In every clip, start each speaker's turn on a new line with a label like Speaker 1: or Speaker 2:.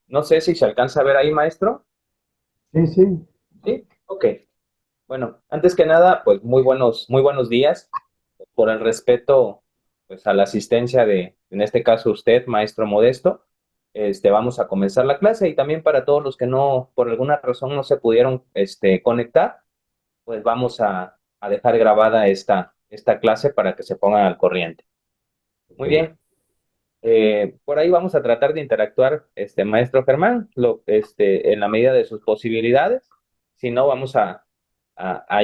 Speaker 1: No sé si se alcanza a ver ahí, maestro.
Speaker 2: Sí, sí,
Speaker 1: Sí, ok. Bueno, antes que nada, pues muy buenos días por el respeto, pues a la asistencia de, en este caso usted, maestro Modesto. Vamos a comenzar la clase y también para todos los que no, por alguna razón no se pudieron, conectar, pues vamos a dejar grabada esta clase para que se pongan al corriente. Muy
Speaker 2: ok.
Speaker 1: bien. Por ahí vamos a tratar de interactuar, maestro Germán, en la medida de sus posibilidades. Si no, vamos a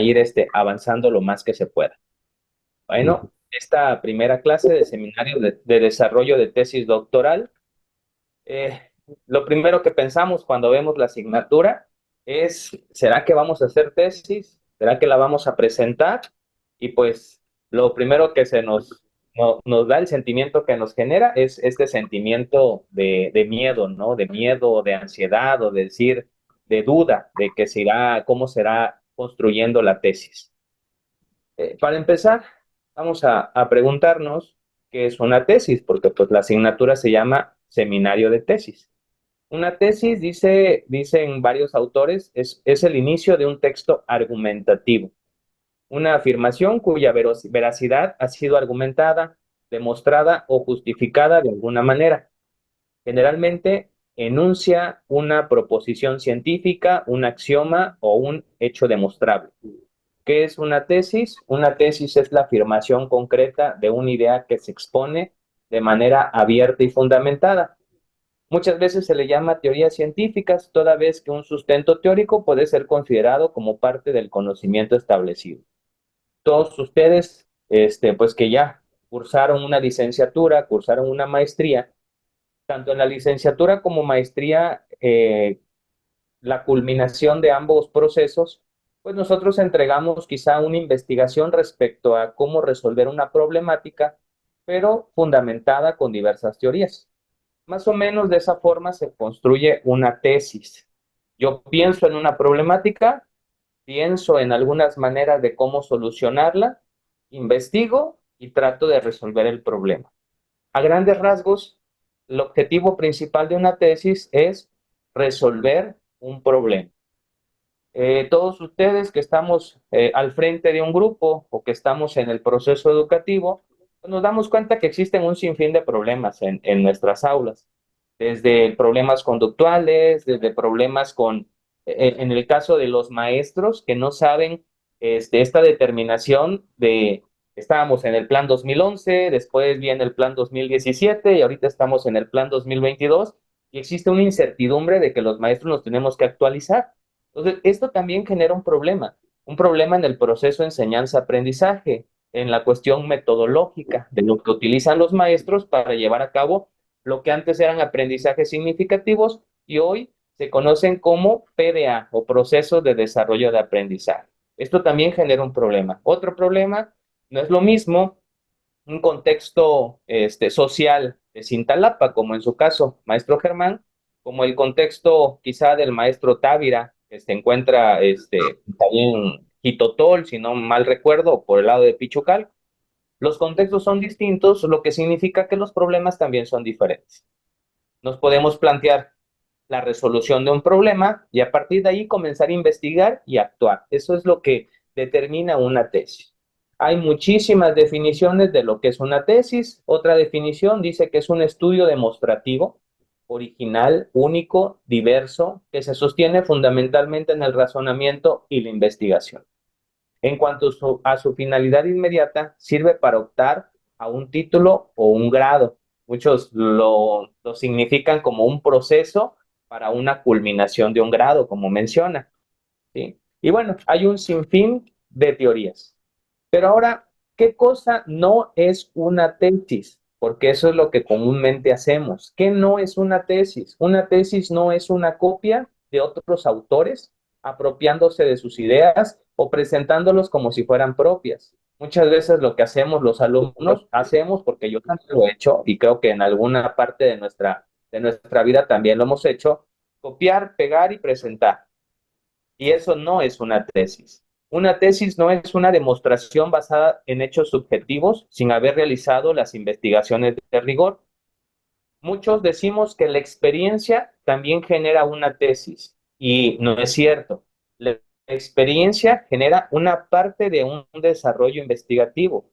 Speaker 1: ir avanzando lo más que se pueda. Bueno, esta primera clase de seminario de desarrollo de tesis doctoral, eh, lo primero que pensamos cuando vemos la asignatura es, ¿será que vamos a hacer tesis? ¿Será que la vamos a presentar? Y pues lo primero que nos da el sentimiento que nos genera es este sentimiento de miedo, ¿no? De miedo, de ansiedad o de decir, de duda de que se irá, cómo será construyendo la tesis. Para empezar, vamos a preguntarnos qué es una tesis, porque pues la asignatura se llama seminario de tesis. Una tesis, dicen varios autores, es el inicio de un texto argumentativo, una afirmación cuya veracidad ha sido argumentada, demostrada o justificada de alguna manera. Generalmente enuncia una proposición científica, un axioma o un hecho demostrable. ¿Qué es una tesis? Una tesis es la afirmación concreta de una idea que se expone de manera abierta y fundamentada. Muchas veces se le llama teorías científicas, toda vez que un sustento teórico puede ser considerado como parte del conocimiento establecido. Todos ustedes, pues que ya cursaron una licenciatura, cursaron una maestría, tanto en la licenciatura como maestría, la culminación de ambos procesos, pues nosotros entregamos quizá una investigación respecto a cómo resolver una problemática, pero fundamentada con diversas teorías. Más o menos de esa forma se construye una tesis. Yo pienso en una problemática, pienso en algunas maneras de cómo solucionarla, investigo y trato de resolver el problema. A grandes rasgos, el objetivo principal de una tesis es resolver un problema. Todos ustedes que estamos al frente de un grupo o que estamos en el proceso educativo, pues nos damos cuenta que existen un sinfín de problemas en nuestras aulas, desde problemas conductuales, desde problemas en el caso de los maestros que no saben esta determinación de, estábamos en el plan 2011, después viene el plan 2017 y ahorita estamos en el plan 2022 y existe una incertidumbre de que los maestros nos tenemos que actualizar. Entonces, esto también genera un problema en el proceso de enseñanza-aprendizaje, en la cuestión metodológica de lo que utilizan los maestros para llevar a cabo lo que antes eran aprendizajes significativos y hoy se conocen como PDA o procesos de desarrollo de aprendizaje. Esto también genera un problema. Otro problema, no es lo mismo un contexto social de Cintalapa, como en su caso, maestro Germán, como el contexto quizá del maestro Távira, que se encuentra también en Jitotol, si no mal recuerdo, por el lado de Pichucal. Los contextos son distintos, lo que significa que los problemas también son diferentes. Nos podemos plantear la resolución de un problema y a partir de ahí comenzar a investigar y actuar. Eso es lo que determina una tesis. Hay muchísimas definiciones de lo que es una tesis. Otra definición dice que es un estudio demostrativo, original, único, diverso, que se sostiene fundamentalmente en el razonamiento y la investigación. En cuanto a su finalidad inmediata, sirve para optar a un título o un grado. Muchos lo significan como un proceso para una culminación de un grado, como menciona, ¿sí? Y bueno, hay un sinfín de teorías. Pero ahora, ¿qué cosa no es una tesis? Porque eso es lo que comúnmente hacemos. ¿Qué no es una tesis? Una tesis no es una copia de otros autores apropiándose de sus ideas o presentándolos como si fueran propias. Muchas veces lo que hacemos los alumnos, hacemos porque yo también lo he hecho y creo que en alguna parte de nuestra vida también lo hemos hecho, copiar, pegar y presentar. Y eso no es una tesis. Una tesis no es una demostración basada en hechos subjetivos sin haber realizado las investigaciones de rigor. Muchos decimos que la experiencia también genera una tesis y no es cierto. La experiencia genera una parte de un desarrollo investigativo,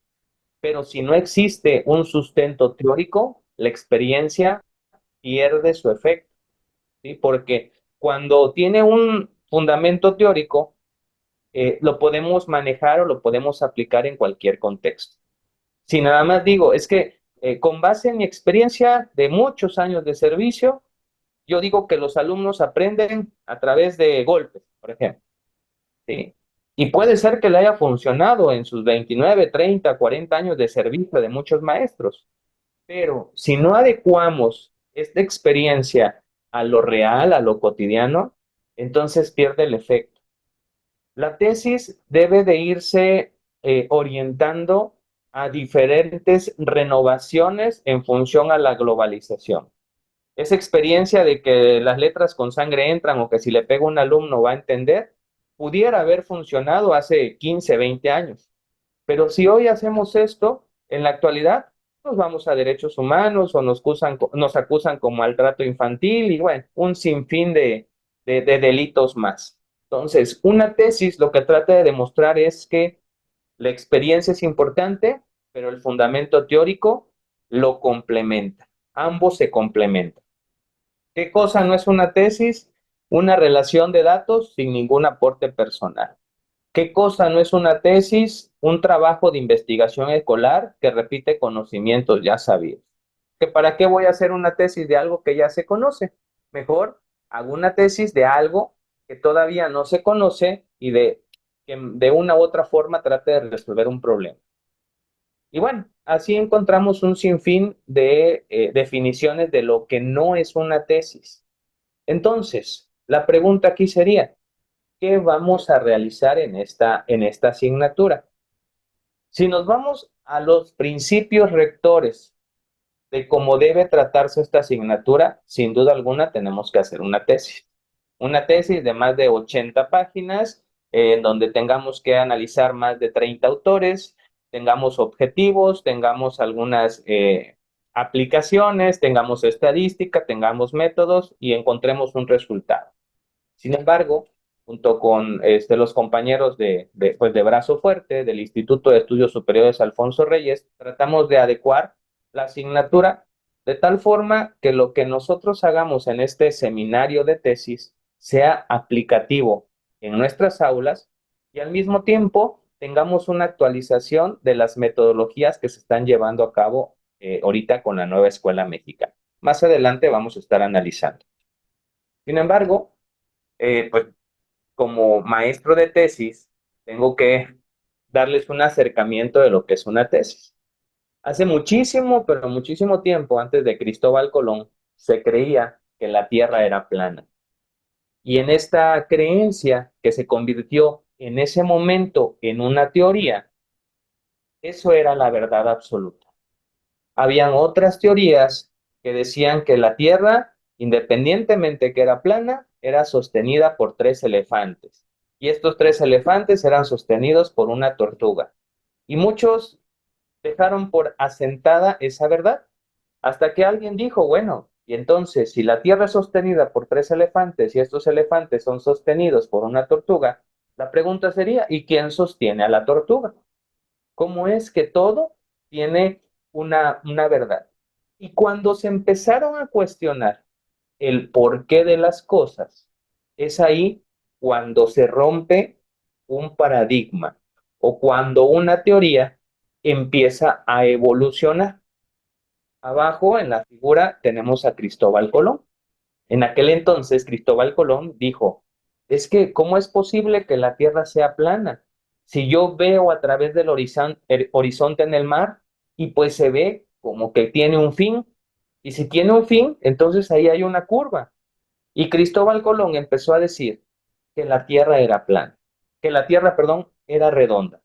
Speaker 1: pero si no existe un sustento teórico, la experiencia pierde su efecto, ¿sí? Porque cuando tiene un fundamento teórico, lo podemos manejar o lo podemos aplicar en cualquier contexto. Si nada más digo, es que con base en mi experiencia de muchos años de servicio, yo digo que los alumnos aprenden a través de golpes, por ejemplo, ¿sí? Y puede ser que le haya funcionado en sus 29, 30, 40 años de servicio de muchos maestros, pero si no adecuamos esta experiencia a lo real, a lo cotidiano, entonces pierde el efecto. La tesis debe de irse orientando a diferentes renovaciones en función a la globalización. Esa experiencia de que las letras con sangre entran o que si le pega un alumno va a entender, pudiera haber funcionado hace 15, 20 años. Pero si hoy hacemos esto, en la actualidad, nos vamos a derechos humanos o nos acusan como maltrato infantil y bueno, un sinfín de delitos más. Entonces, una tesis lo que trata de demostrar es que la experiencia es importante, pero el fundamento teórico lo complementa. Ambos se complementan. ¿Qué cosa no es una tesis? Una relación de datos sin ningún aporte personal. ¿Qué cosa no es una tesis? Un trabajo de investigación escolar que repite conocimientos ya sabidos. ¿Que para qué voy a hacer una tesis de algo que ya se conoce? Mejor hago una tesis de algo que todavía no se conoce y que de una u otra forma trate de resolver un problema. Y bueno, así encontramos un sinfín de definiciones de lo que no es una tesis. Entonces, la pregunta aquí sería, ¿qué vamos a realizar en esta asignatura? Si nos vamos a los principios rectores de cómo debe tratarse esta asignatura, sin duda alguna tenemos que hacer una tesis. Una tesis de más de 80 páginas, en donde tengamos que analizar más de 30 autores, tengamos objetivos, tengamos algunas aplicaciones, tengamos estadística, tengamos métodos y encontremos un resultado. Sin embargo, junto con los compañeros pues de Brazo Fuerte, del Instituto de Estudios Superiores Alfonso Reyes, tratamos de adecuar la asignatura de tal forma que lo que nosotros hagamos en este seminario de tesis sea aplicativo en nuestras aulas y al mismo tiempo tengamos una actualización de las metodologías que se están llevando a cabo ahorita con la nueva escuela mexicana. Más adelante vamos a estar analizando. Sin embargo, pues como maestro de tesis, tengo que darles un acercamiento de lo que es una tesis. Hace muchísimo, pero muchísimo tiempo antes de Cristóbal Colón, se creía que la Tierra era plana. Y en esta creencia que se convirtió en ese momento en una teoría, eso era la verdad absoluta. Habían otras teorías que decían que la Tierra, independientemente que era plana, era sostenida por tres elefantes. Y estos tres elefantes eran sostenidos por una tortuga. Y muchos dejaron por asentada esa verdad, hasta que alguien dijo, bueno, y entonces si la Tierra es sostenida por tres elefantes y estos elefantes son sostenidos por una tortuga, la pregunta sería, ¿y quién sostiene a la tortuga? ¿Cómo es que todo tiene una verdad? Y cuando se empezaron a cuestionar el porqué de las cosas, es ahí cuando se rompe un paradigma o cuando una teoría empieza a evolucionar. Abajo en la figura tenemos a Cristóbal Colón. En aquel entonces, Cristóbal Colón dijo, es que, ¿cómo es posible que la Tierra sea plana? Si yo veo a través del horizonte en el mar y pues se ve como que tiene un fin, y si tiene un fin, entonces ahí hay una curva. Y Cristóbal Colón empezó a decir que la Tierra era plana, que la Tierra, perdón, era redonda.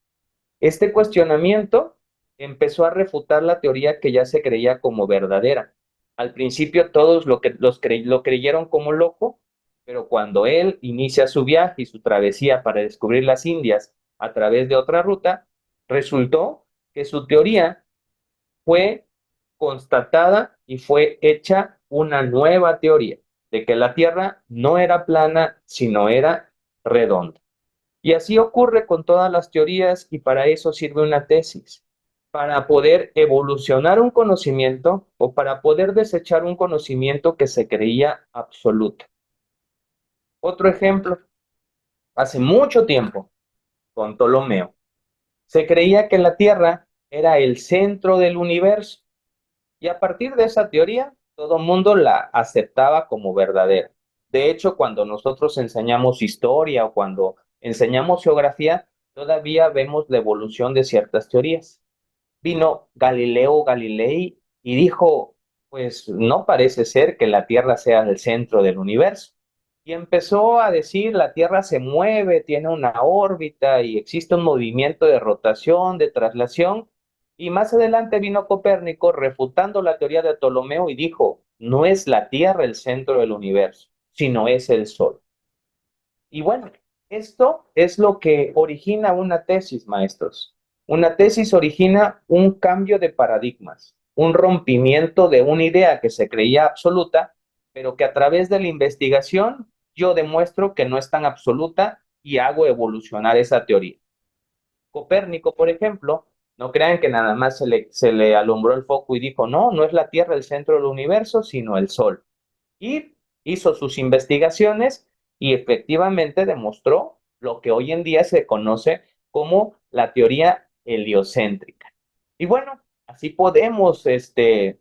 Speaker 1: Este cuestionamiento empezó a refutar la teoría que ya se creía como verdadera. Al principio todos lo creyeron como loco, pero cuando él inicia su viaje y su travesía para descubrir las Indias a través de otra ruta, resultó que su teoría fue constatada y fue hecha una nueva teoría de que la Tierra no era plana, sino era redonda. Y así ocurre con todas las teorías y para eso sirve una tesis, para poder evolucionar un conocimiento o para poder desechar un conocimiento que se creía absoluto. Otro ejemplo, hace mucho tiempo, con Ptolomeo, se creía que la Tierra era el centro del universo y a partir de esa teoría todo el mundo la aceptaba como verdadera. De hecho, cuando nosotros enseñamos historia o cuando enseñamos geografía, todavía vemos la evolución de ciertas teorías. Vino Galileo Galilei y dijo, pues no parece ser que la Tierra sea el centro del universo. Y empezó a decir, la Tierra se mueve, tiene una órbita y existe un movimiento de rotación, de traslación. Y más adelante vino Copérnico refutando la teoría de Ptolomeo y dijo, no es la Tierra el centro del universo, sino es el Sol. Y bueno, esto es lo que origina una tesis, maestros. Una tesis origina un cambio de paradigmas, un rompimiento de una idea que se creía absoluta, pero que a través de la investigación yo demuestro que no es tan absoluta y hago evolucionar esa teoría. Copérnico, por ejemplo, no crean que nada más se le alumbró el foco y dijo, no, no es la Tierra el centro del universo, sino el Sol. Y hizo sus investigaciones y efectivamente demostró lo que hoy en día se conoce como la teoría heliocéntrica. Y bueno, así podemos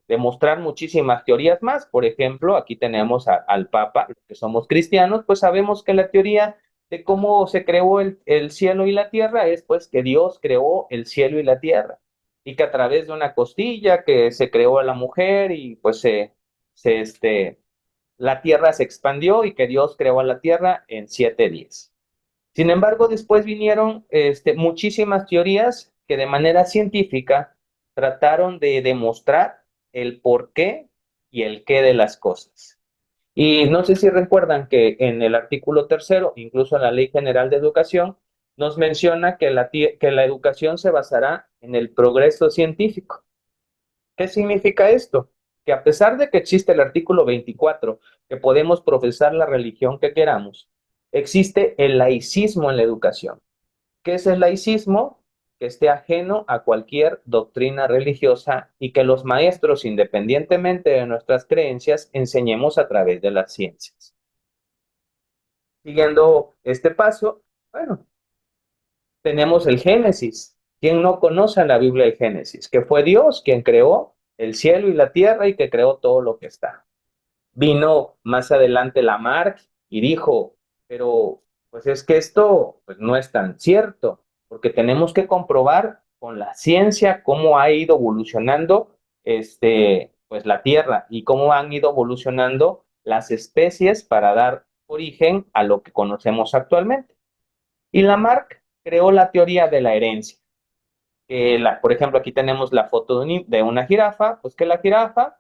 Speaker 1: demostrar muchísimas teorías más. Por ejemplo, aquí tenemos al Papa, los que somos cristianos, pues sabemos que la teoría de cómo se creó el cielo y la tierra es pues que Dios creó el cielo y la tierra y que a través de una costilla que se creó a la mujer y pues la tierra se expandió y que Dios creó a la tierra en 7 días. Sin embargo, después vinieron muchísimas teorías que de manera científica trataron de demostrar el porqué y el qué de las cosas. Y no sé si recuerdan que en el artículo tercero, incluso en la Ley General de Educación, nos menciona que la educación se basará en el progreso científico. ¿Qué significa esto? Que a pesar de que existe el artículo 24, que podemos profesar la religión que queramos, existe el laicismo en la educación. ¿Qué es el laicismo? Que esté ajeno a cualquier doctrina religiosa y que los maestros, independientemente de nuestras creencias, enseñemos a través de las ciencias. Siguiendo este paso, bueno, tenemos el Génesis. ¿Quién no conoce la Biblia del Génesis? Que fue Dios quien creó el cielo y la tierra y que creó todo lo que está. Vino más adelante Lamarck y dijo, pero pues es que esto pues, no es tan cierto, porque tenemos que comprobar con la ciencia cómo ha ido evolucionando pues la Tierra y cómo han ido evolucionando las especies para dar origen a lo que conocemos actualmente. Y Lamarck creó la teoría de la herencia. Por ejemplo, aquí tenemos la foto de una jirafa, pues que la jirafa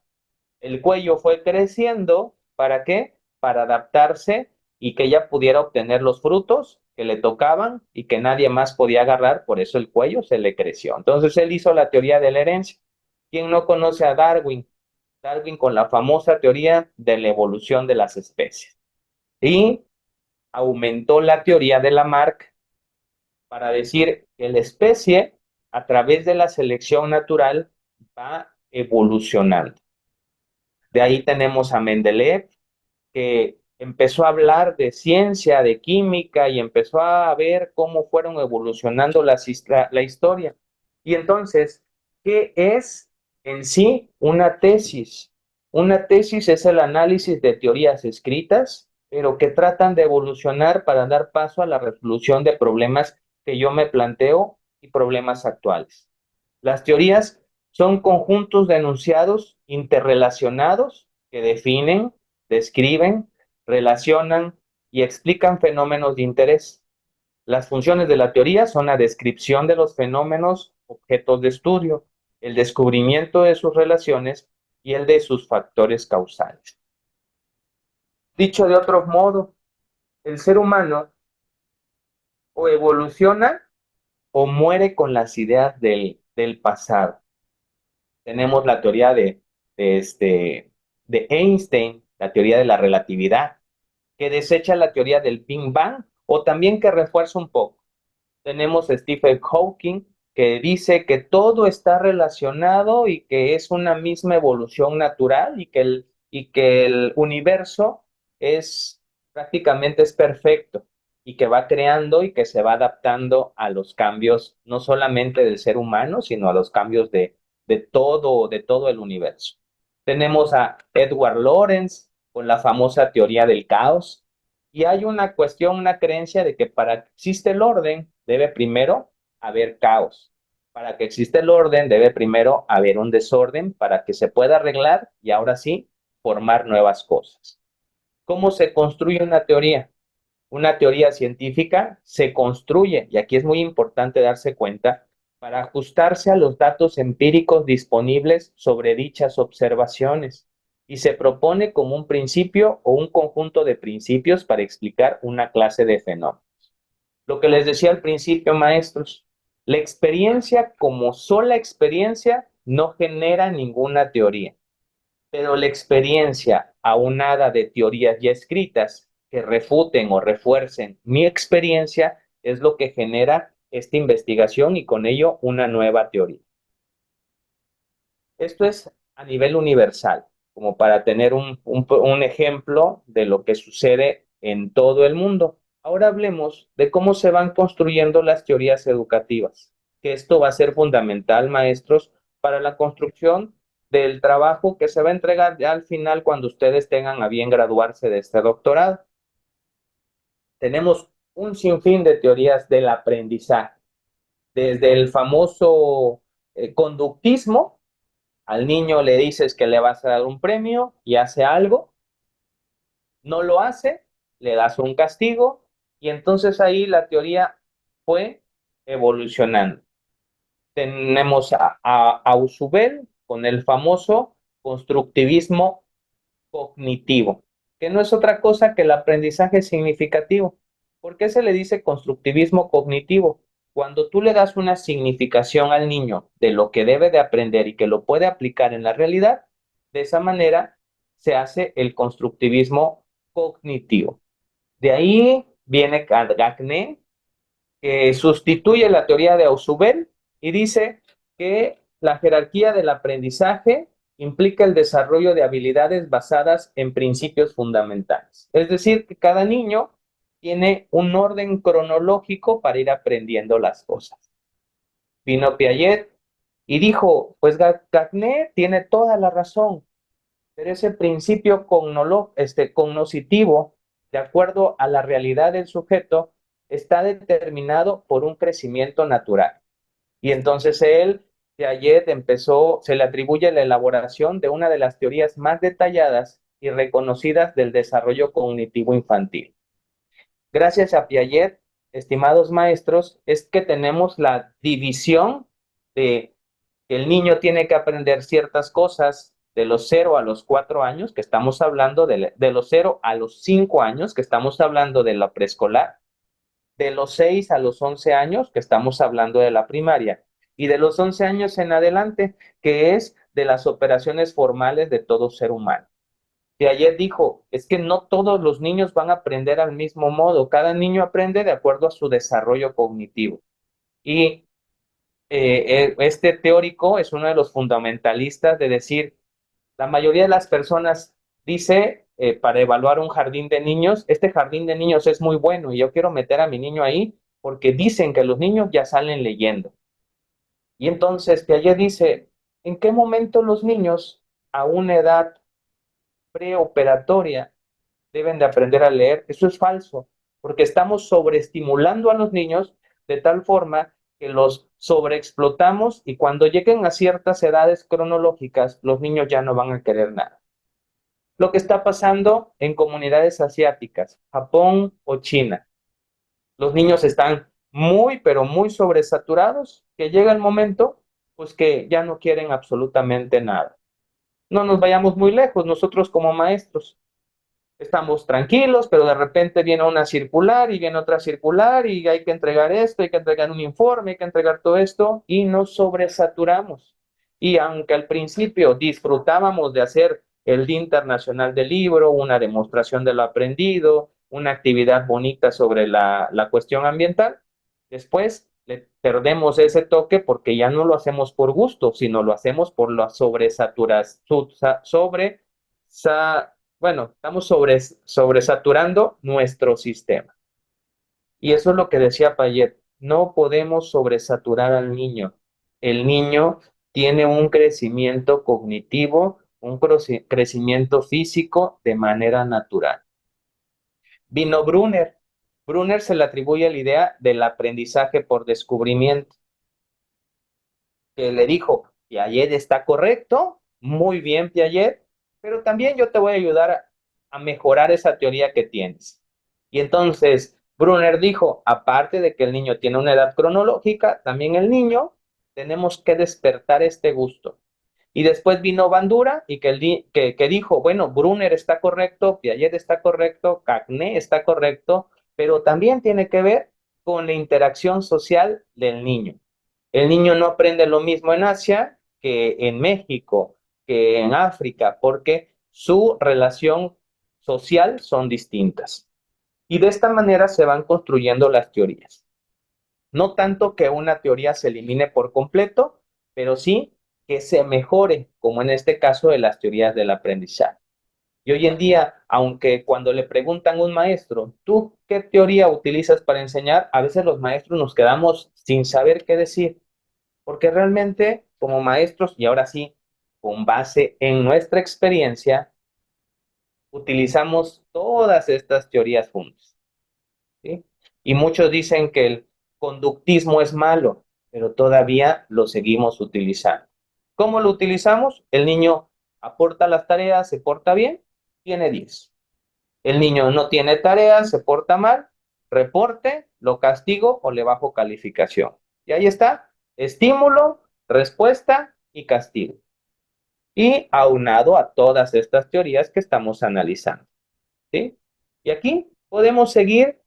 Speaker 1: el cuello fue creciendo, ¿para qué? Para adaptarse y que ella pudiera obtener los frutos que le tocaban y que nadie más podía agarrar, por eso el cuello se le creció. Entonces él hizo la teoría de la herencia. ¿Quién no conoce a Darwin? Darwin con la famosa teoría de la evolución de las especies. Y aumentó la teoría de Lamarck para decir que la especie, a través de la selección natural, va evolucionando. De ahí tenemos a Mendeleev, que empezó a hablar de ciencia, de química y empezó a ver cómo fueron evolucionando la historia. Y entonces, ¿qué es en sí una tesis? Una tesis es el análisis de teorías escritas, pero que tratan de evolucionar para dar paso a la resolución de problemas que yo me planteo y problemas actuales. Las teorías son conjuntos de enunciados interrelacionados que definen, describen, relacionan y explican fenómenos de interés. Las funciones de la teoría son la descripción de los fenómenos objetos de estudio, el descubrimiento de sus relaciones y el de sus factores causales. Dicho de otro modo, el ser humano o evoluciona o muere con las ideas del pasado. Tenemos la teoría de Einstein, la teoría de la relatividad, que desecha la teoría del Big Bang o también que refuerza un poco. Tenemos a Stephen Hawking, que dice que todo está relacionado y que es una misma evolución natural y que el universo es prácticamente es perfecto y que va creando y que se va adaptando a los cambios, no solamente del ser humano, sino a los cambios de todo el universo. Tenemos a Edward Lorenz con la famosa teoría del caos, y hay una cuestión, una creencia de que para que exista el orden, debe primero haber caos. Para que exista el orden, debe primero haber un desorden para que se pueda arreglar y ahora sí formar nuevas cosas. ¿Cómo se construye una teoría? Una teoría científica se construye, y aquí es muy importante darse cuenta, para ajustarse a los datos empíricos disponibles sobre dichas observaciones, y se propone como un principio o un conjunto de principios para explicar una clase de fenómeno. Lo que les decía al principio, maestros, la experiencia como sola experiencia no genera ninguna teoría, pero la experiencia aunada de teorías ya escritas que refuten o refuercen mi experiencia es lo que genera esta investigación y con ello una nueva teoría. Esto es a nivel universal, como para tener un ejemplo de lo que sucede en todo el mundo. Ahora hablemos de cómo se van construyendo las teorías educativas, que esto va a ser fundamental, maestros, para la construcción del trabajo que se va a entregar ya al final cuando ustedes tengan a bien graduarse de este doctorado. Tenemos un sinfín de teorías del aprendizaje, desde el famoso conductismo. Al niño le dices que le vas a dar un premio y hace algo, no lo hace, le das un castigo y entonces ahí la teoría fue evolucionando. Tenemos a Ausubel con el famoso constructivismo cognitivo, que no es otra cosa que el aprendizaje significativo. ¿Por qué se le dice constructivismo cognitivo? Cuando tú le das una significación al niño de lo que debe de aprender y que lo puede aplicar en la realidad, de esa manera se hace el constructivismo cognitivo. De ahí viene Gagné, que sustituye la teoría de Ausubel y dice que la jerarquía del aprendizaje implica el desarrollo de habilidades basadas en principios fundamentales. Es decir, que cada niño tiene un orden cronológico para ir aprendiendo las cosas. Vino Piaget y dijo, pues Gagné tiene toda la razón, pero ese principio cognoscitivo, de acuerdo a la realidad del sujeto, está determinado por un crecimiento natural. Y entonces él, Piaget, se le atribuye la elaboración de una de las teorías más detalladas y reconocidas del desarrollo cognitivo infantil. Gracias a Piaget, estimados maestros, es que tenemos la división de que el niño tiene que aprender ciertas cosas de los 0 a los 4 años, que estamos hablando de los 0 a los 5 años, que estamos hablando de la preescolar, de los 6 a los 11 años, que estamos hablando de la primaria, y de los 11 años en adelante, que es de las operaciones formales de todo ser humano. Y ayer dijo, es que no todos los niños van a aprender al mismo modo, cada niño aprende de acuerdo a su desarrollo cognitivo. Y este teórico es uno de los fundamentalistas de decir, la mayoría de las personas dice, para evaluar un jardín de niños, este jardín de niños es muy bueno y yo quiero meter a mi niño ahí porque dicen que los niños ya salen leyendo. Y entonces Piaget dice, ¿en qué momento los niños a una edad preoperatoria deben de aprender a leer? Eso es falso, porque estamos sobreestimulando a los niños de tal forma que los sobreexplotamos y cuando lleguen a ciertas edades cronológicas, los niños ya no van a querer nada. Lo que está pasando en comunidades asiáticas, Japón o China. Los niños están muy, pero muy sobresaturados, que llega el momento, pues que ya no quieren absolutamente nada. No nos vayamos muy lejos, nosotros como maestros estamos tranquilos, pero de repente viene una circular y viene otra circular y hay que entregar esto, hay que entregar un informe, hay que entregar todo esto y nos sobresaturamos. Y aunque al principio disfrutábamos de hacer el Día Internacional del Libro, una demostración de lo aprendido, una actividad bonita sobre la cuestión ambiental, después le perdemos ese toque porque ya no lo hacemos por gusto, sino lo hacemos por la sobresaturación, bueno, estamos sobresaturando nuestro sistema. Y eso es lo que decía Payet, no podemos sobresaturar al niño. El niño tiene un crecimiento cognitivo, un crecimiento físico de manera natural. Vino Brunner. Brunner se le atribuye la idea del aprendizaje por descubrimiento, que le dijo, Piaget está correcto, muy bien Piaget, pero también yo te voy a ayudar a mejorar esa teoría que tienes. Y entonces Brunner dijo, aparte de que el niño tiene una edad cronológica, también el niño tenemos que despertar este gusto. Y después vino Bandura y que dijo, bueno, Brunner está correcto, Piaget está correcto, Cagné está correcto, pero también tiene que ver con la interacción social del niño. El niño no aprende lo mismo en Asia que en México, que en África, porque su relación social son distintas. Y de esta manera se van construyendo las teorías. No tanto que una teoría se elimine por completo, pero sí que se mejore, como en este caso de las teorías del aprendizaje. Y hoy en día, aunque cuando le preguntan a un maestro, ¿tú qué teoría utilizas para enseñar? A veces los maestros nos quedamos sin saber qué decir, porque realmente como maestros, y ahora sí, con base en nuestra experiencia, utilizamos todas estas teorías juntas. ¿Sí? Y muchos dicen que el conductismo es malo, pero todavía lo seguimos utilizando. ¿Cómo lo utilizamos? El niño aporta las tareas, se porta bien, tiene 10. El niño no tiene tareas, se porta mal, reporte, lo castigo o le bajo calificación. Y ahí está, estímulo, respuesta y castigo. Y aunado a todas estas teorías que estamos analizando. ¿Sí? Y aquí podemos seguir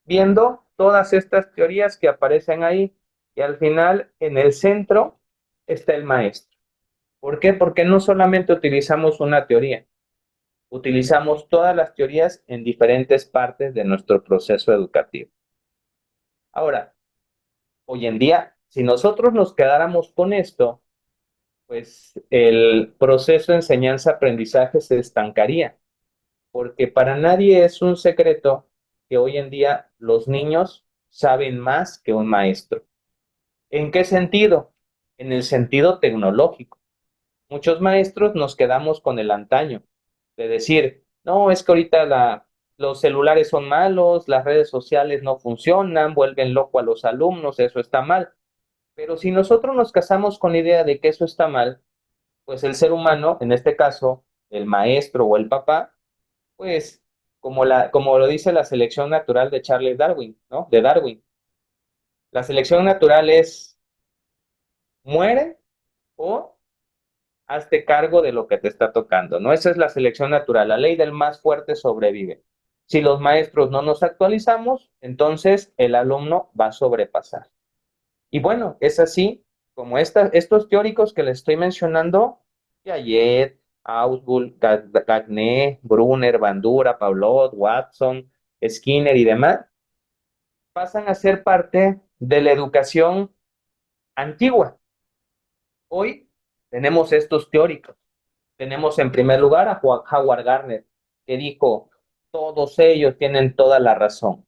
Speaker 1: viendo todas estas teorías que aparecen ahí y al final en el centro está el maestro. ¿Por qué? Porque no solamente utilizamos una teoría, utilizamos todas las teorías en diferentes partes de nuestro proceso educativo. Ahora, hoy en día, si nosotros nos quedáramos con esto, pues el proceso de enseñanza-aprendizaje se estancaría, porque para nadie es un secreto que hoy en día los niños saben más que un maestro. ¿En qué sentido? En el sentido tecnológico. Muchos maestros nos quedamos con el antaño, de decir, no, es que ahorita los celulares son malos, las redes sociales no funcionan, vuelven loco a los alumnos, eso está mal. Pero si nosotros nos casamos con la idea de que eso está mal, pues el ser humano, en este caso, el maestro o el papá, pues como lo dice la selección natural de Charles Darwin, ¿no? De Darwin. La selección natural es muere o hazte cargo de lo que te está tocando, ¿no? Esa es la selección natural, la ley del más fuerte sobrevive. Si los maestros no nos actualizamos, entonces el alumno va a sobrepasar. Y bueno, es así como estos teóricos que les estoy mencionando, Piaget, Ausubel, Gagné, Brunner, Bandura, Pavlov, Watson, Skinner y demás, pasan a ser parte de la educación antigua. Hoy tenemos estos teóricos. Tenemos en primer lugar a Howard Gardner, que dijo, todos ellos tienen toda la razón,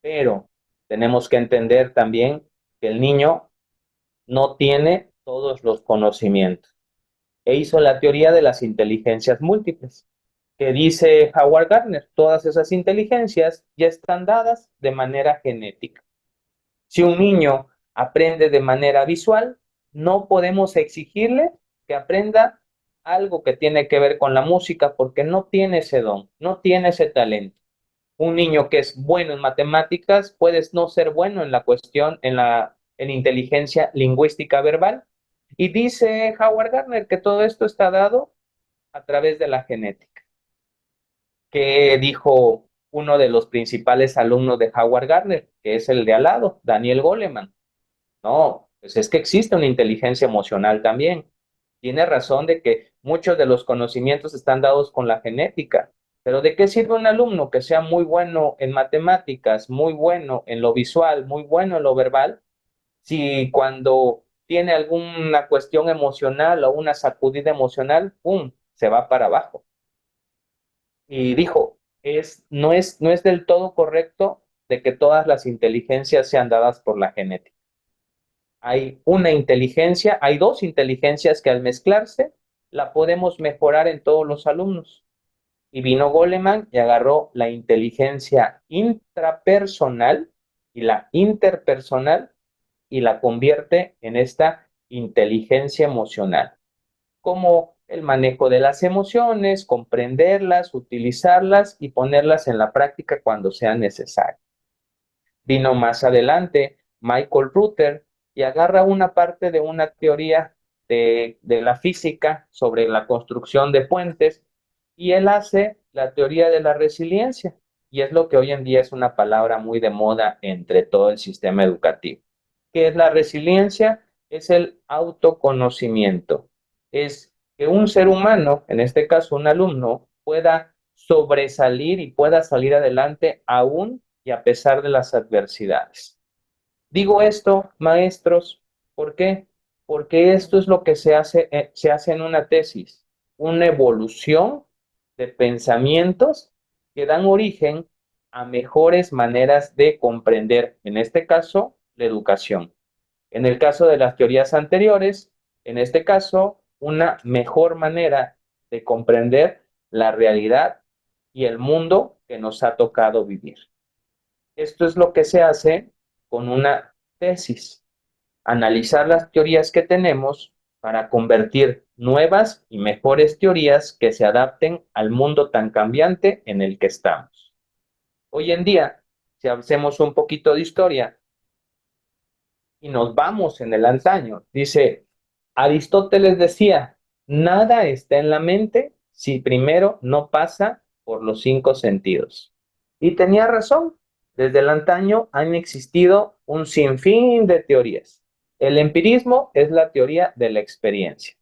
Speaker 1: pero tenemos que entender también que el niño no tiene todos los conocimientos. E hizo la teoría de las inteligencias múltiples, que dice Howard Gardner, todas esas inteligencias ya están dadas de manera genética. Si un niño aprende de manera visual, no podemos exigirle que aprenda algo que tiene que ver con la música porque no tiene ese don, no tiene ese talento. Un niño que es bueno en matemáticas puede no ser bueno en la cuestión, en inteligencia lingüística verbal. Y dice Howard Gardner que todo esto está dado a través de la genética. Que dijo uno de los principales alumnos de Howard Gardner, que es el de al lado, Daniel Goleman. No, Pues es que existe una inteligencia emocional también. Tiene razón de que muchos de los conocimientos están dados con la genética, pero ¿de qué sirve un alumno que sea muy bueno en matemáticas, muy bueno en lo visual, muy bueno en lo verbal, si cuando tiene alguna cuestión emocional o una sacudida emocional, ¡pum!, se va para abajo? Y dijo, no es del todo correcto de que todas las inteligencias sean dadas por la genética. Hay una inteligencia, hay dos inteligencias que al mezclarse la podemos mejorar en todos los alumnos. Y vino Goleman y agarró la inteligencia intrapersonal y la interpersonal y la convierte en esta inteligencia emocional, como el manejo de las emociones, comprenderlas, utilizarlas y ponerlas en la práctica cuando sea necesario. Vino más adelante Michael Ruther y agarra una parte de una teoría de la física sobre la construcción de puentes y él hace la teoría de la resiliencia y es lo que hoy en día es una palabra muy de moda entre todo el sistema educativo. ¿Qué es la resiliencia? Es el autoconocimiento. Es que un ser humano, en este caso un alumno, pueda sobresalir y pueda salir adelante aún y a pesar de las adversidades. Digo esto, maestros, ¿por qué? Porque esto es lo que se hace en una tesis, una evolución de pensamientos que dan origen a mejores maneras de comprender, en este caso, la educación. En el caso de las teorías anteriores, en este caso, una mejor manera de comprender la realidad y el mundo que nos ha tocado vivir. Esto es lo que se hace con una tesis, analizar las teorías que tenemos para convertir nuevas y mejores teorías que se adapten al mundo tan cambiante en el que estamos. Hoy en día, si hacemos un poquito de historia y nos vamos en el antaño, dice, Aristóteles decía, nada está en la mente si primero no pasa por los cinco sentidos. Y tenía razón. Desde el antaño han existido un sinfín de teorías. El empirismo es la teoría de la experiencia.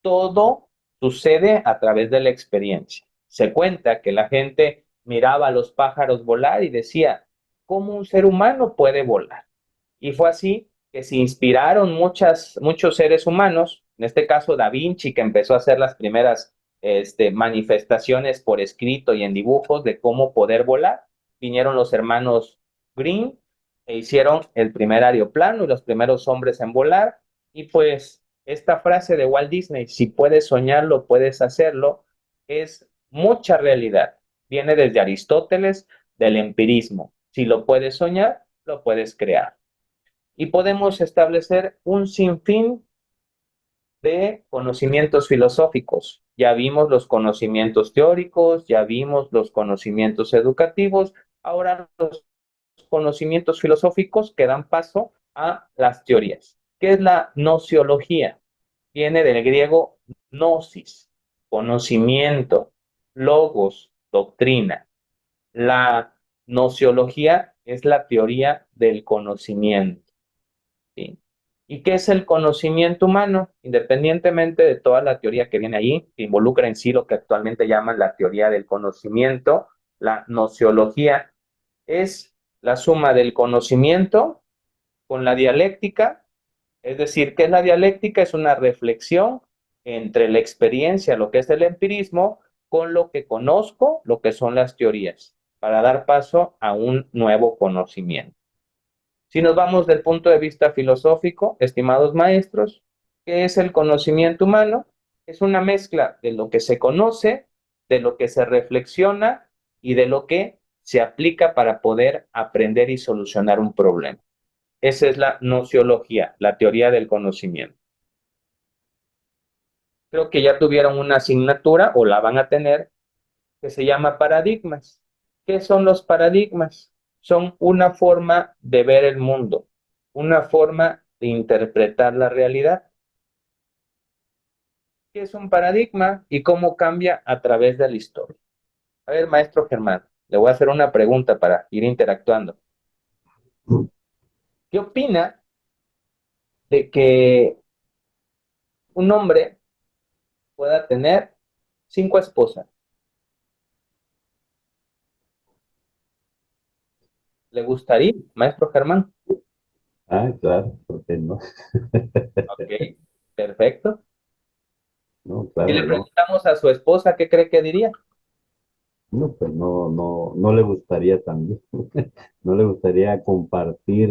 Speaker 1: Todo sucede a través de la experiencia. Se cuenta que la gente miraba a los pájaros volar y decía, ¿cómo un ser humano puede volar? Y fue así que se inspiraron muchos seres humanos, en este caso Da Vinci, que empezó a hacer las primeras manifestaciones por escrito y en dibujos de cómo poder volar. Vinieron los hermanos Green e hicieron el primer aeroplano y los primeros hombres en volar. Y pues esta frase de Walt Disney, si puedes soñarlo, puedes hacerlo, es mucha realidad. Viene desde Aristóteles, del empirismo. Si lo puedes soñar, lo puedes crear y podemos establecer un sinfín de conocimientos filosóficos. Ya vimos los conocimientos teóricos, ya vimos los conocimientos educativos, ahora los conocimientos filosóficos que dan paso a las teorías. ¿Qué es la nociología? Viene del griego gnosis, conocimiento, logos, doctrina. La nociología es la teoría del conocimiento. ¿Sí? ¿Y qué es el conocimiento humano? Independientemente de toda la teoría que viene ahí, que involucra en sí lo que actualmente llaman la teoría del conocimiento, la nociología es la suma del conocimiento con la dialéctica, es decir, ¿qué es la dialéctica? Es una reflexión entre la experiencia, lo que es el empirismo, con lo que conozco, lo que son las teorías, para dar paso a un nuevo conocimiento. Si nos vamos del punto de vista filosófico, estimados maestros, ¿qué es el conocimiento humano? Es una mezcla de lo que se conoce, de lo que se reflexiona y de lo que se aplica para poder aprender y solucionar un problema. Esa es la nociología, la teoría del conocimiento. Creo que ya tuvieron una asignatura o la van a tener que se llama paradigmas. ¿Qué son los paradigmas? Son una forma de ver el mundo, una forma de interpretar la realidad. ¿Qué es un paradigma y cómo cambia a través de la historia? A ver, maestro Germán, le voy a hacer una pregunta para ir interactuando. ¿Qué opina de que un hombre pueda tener 5 esposas. ¿Le gustaría, maestro Germán?
Speaker 2: Ah, claro, ¿por qué no?
Speaker 1: Ok, perfecto.
Speaker 2: No,
Speaker 1: Si le
Speaker 2: claro, no.
Speaker 1: preguntamos a su esposa, ¿qué cree que diría?
Speaker 2: No, pues no, no, no le gustaría también. No le gustaría compartir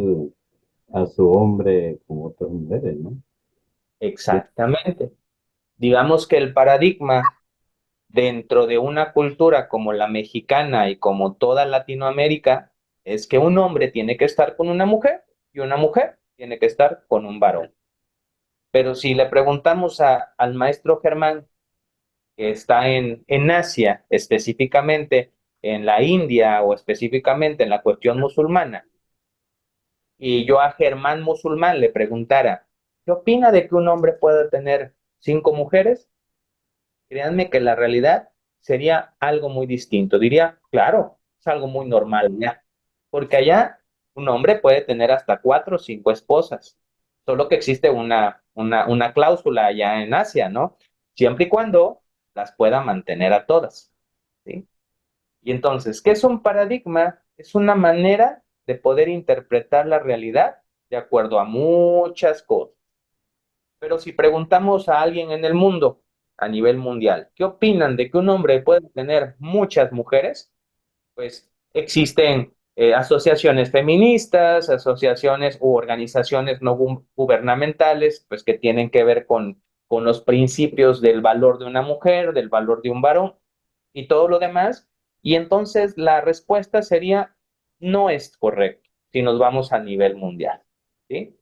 Speaker 2: a su hombre con otras mujeres, ¿no? Sí,
Speaker 1: Exactamente. Digamos que el paradigma dentro de una cultura como la mexicana y como toda Latinoamérica es que un hombre tiene que estar con una mujer y una mujer tiene que estar con un varón. Pero si le preguntamos al maestro Germán, que está en Asia, específicamente en la India o específicamente en la cuestión musulmana, y yo a Germán musulmán le preguntara, ¿qué opina de que un hombre pueda tener 5 mujeres? Créanme que la realidad sería algo muy distinto. Diría, claro, es algo muy normal ya, porque allá un hombre puede tener hasta 4 o 5 esposas, solo que existe una cláusula allá en Asia, ¿no? Siempre y cuando las pueda mantener a todas, ¿sí? Y entonces, ¿qué es un paradigma? Es una manera de poder interpretar la realidad de acuerdo a muchas cosas. Pero si preguntamos a alguien en el mundo, a nivel mundial, ¿qué opinan de que un hombre puede tener muchas mujeres? Pues existen asociaciones feministas, asociaciones u organizaciones no gubernamentales, pues que tienen que ver con los principios del valor de una mujer, del valor de un varón y todo lo demás. Y entonces la respuesta sería, no es correcto si nos vamos a nivel mundial, ¿sí?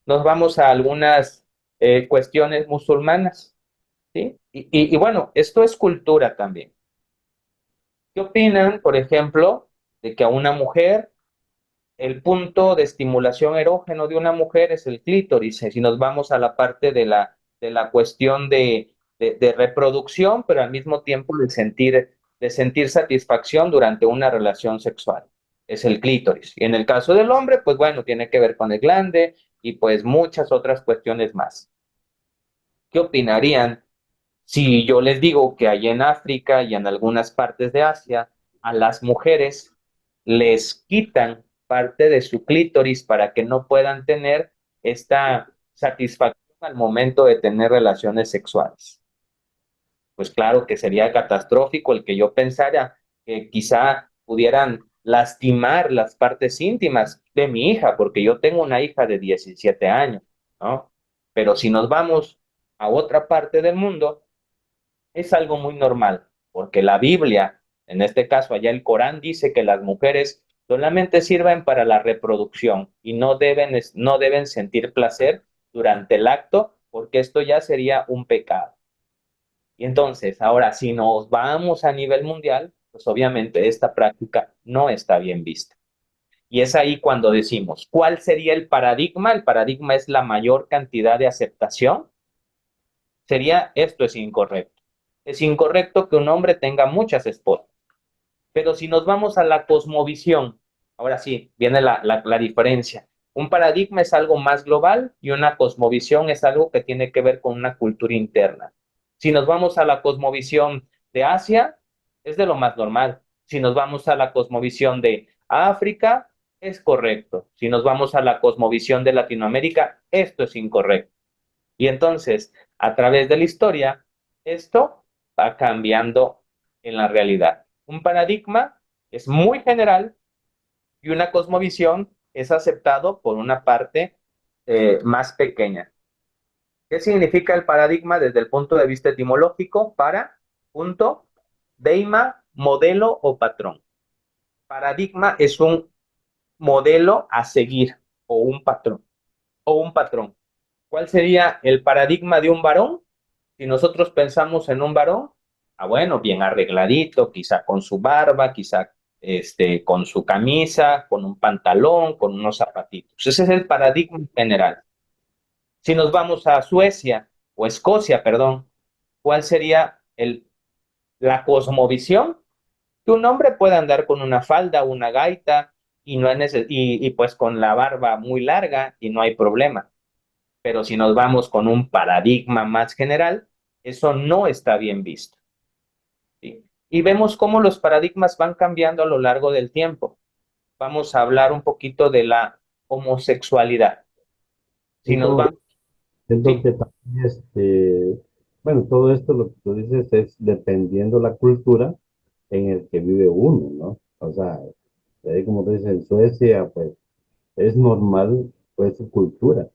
Speaker 1: Nos vamos a algunas cuestiones musulmanas, ¿sí? Y bueno, esto es cultura también. ¿Qué opinan, por ejemplo, de que a una mujer el punto de estimulación erógeno de una mujer es el clítoris? Si nos vamos a la parte de la cuestión de reproducción, pero al mismo tiempo de sentir satisfacción durante una relación sexual, es el clítoris. Y en el caso del hombre, pues bueno, tiene que ver con el glande y pues muchas otras cuestiones más. ¿Qué opinarían si yo les digo que allá en África y en algunas partes de Asia, a las mujeres les quitan parte de su clítoris para que no puedan tener esta satisfacción al momento de tener relaciones sexuales? Pues claro que sería catastrófico el que yo pensara que quizá pudieran lastimar las partes íntimas de mi hija, porque yo tengo una hija de 17 años, ¿no? Pero si nos vamos a otra parte del mundo, es algo muy normal, porque la Biblia, en este caso allá el Corán, dice que las mujeres solamente sirven para la reproducción y no deben sentir placer durante el acto, porque esto ya sería un pecado. Y entonces, ahora, si nos vamos a nivel mundial, pues obviamente esta práctica no está bien vista. Y es ahí cuando decimos, ¿cuál sería el paradigma? El paradigma es la mayor cantidad de aceptación. Sería, esto es incorrecto. Es incorrecto que un hombre tenga muchas esposas. Pero si nos vamos a la cosmovisión, ahora sí, viene la diferencia. Un paradigma es algo más global y una cosmovisión es algo que tiene que ver con una cultura interna. Si nos vamos a la cosmovisión de Asia, es de lo más normal. Si nos vamos a la cosmovisión de África, es correcto. Si nos vamos a la cosmovisión de Latinoamérica, esto es incorrecto. Y entonces, a través de la historia, esto va cambiando en la realidad. Un paradigma es muy general y una cosmovisión es aceptado por una parte más pequeña. ¿Qué significa el paradigma desde el punto de vista etimológico? Para, punto, deima, modelo o patrón. Paradigma es un modelo a seguir o un patrón. ¿Cuál sería el paradigma de un varón? Si nosotros pensamos en un varón, bueno, bien arregladito, quizá con su barba, quizá con su camisa, con un pantalón, con unos zapatitos. Ese es el paradigma general. Si nos vamos a Suecia o Escocia, perdón, ¿cuál sería la cosmovisión? Que un hombre pueda andar con una falda, una gaita y, no es y pues con la barba muy larga y no hay problema. Pero si nos vamos con un paradigma más general, eso no está bien visto. ¿Sí? Y vemos cómo los paradigmas van cambiando a lo largo del tiempo. Vamos a hablar un poquito de la homosexualidad. Si nos
Speaker 2: Siento,
Speaker 1: vamos,
Speaker 2: siento
Speaker 1: sí,
Speaker 2: que también, bueno, todo esto lo que tú dices es dependiendo la cultura en el que vive uno, ¿no? O sea, ahí como tú dices, en Suecia, pues es normal, pues su cultura,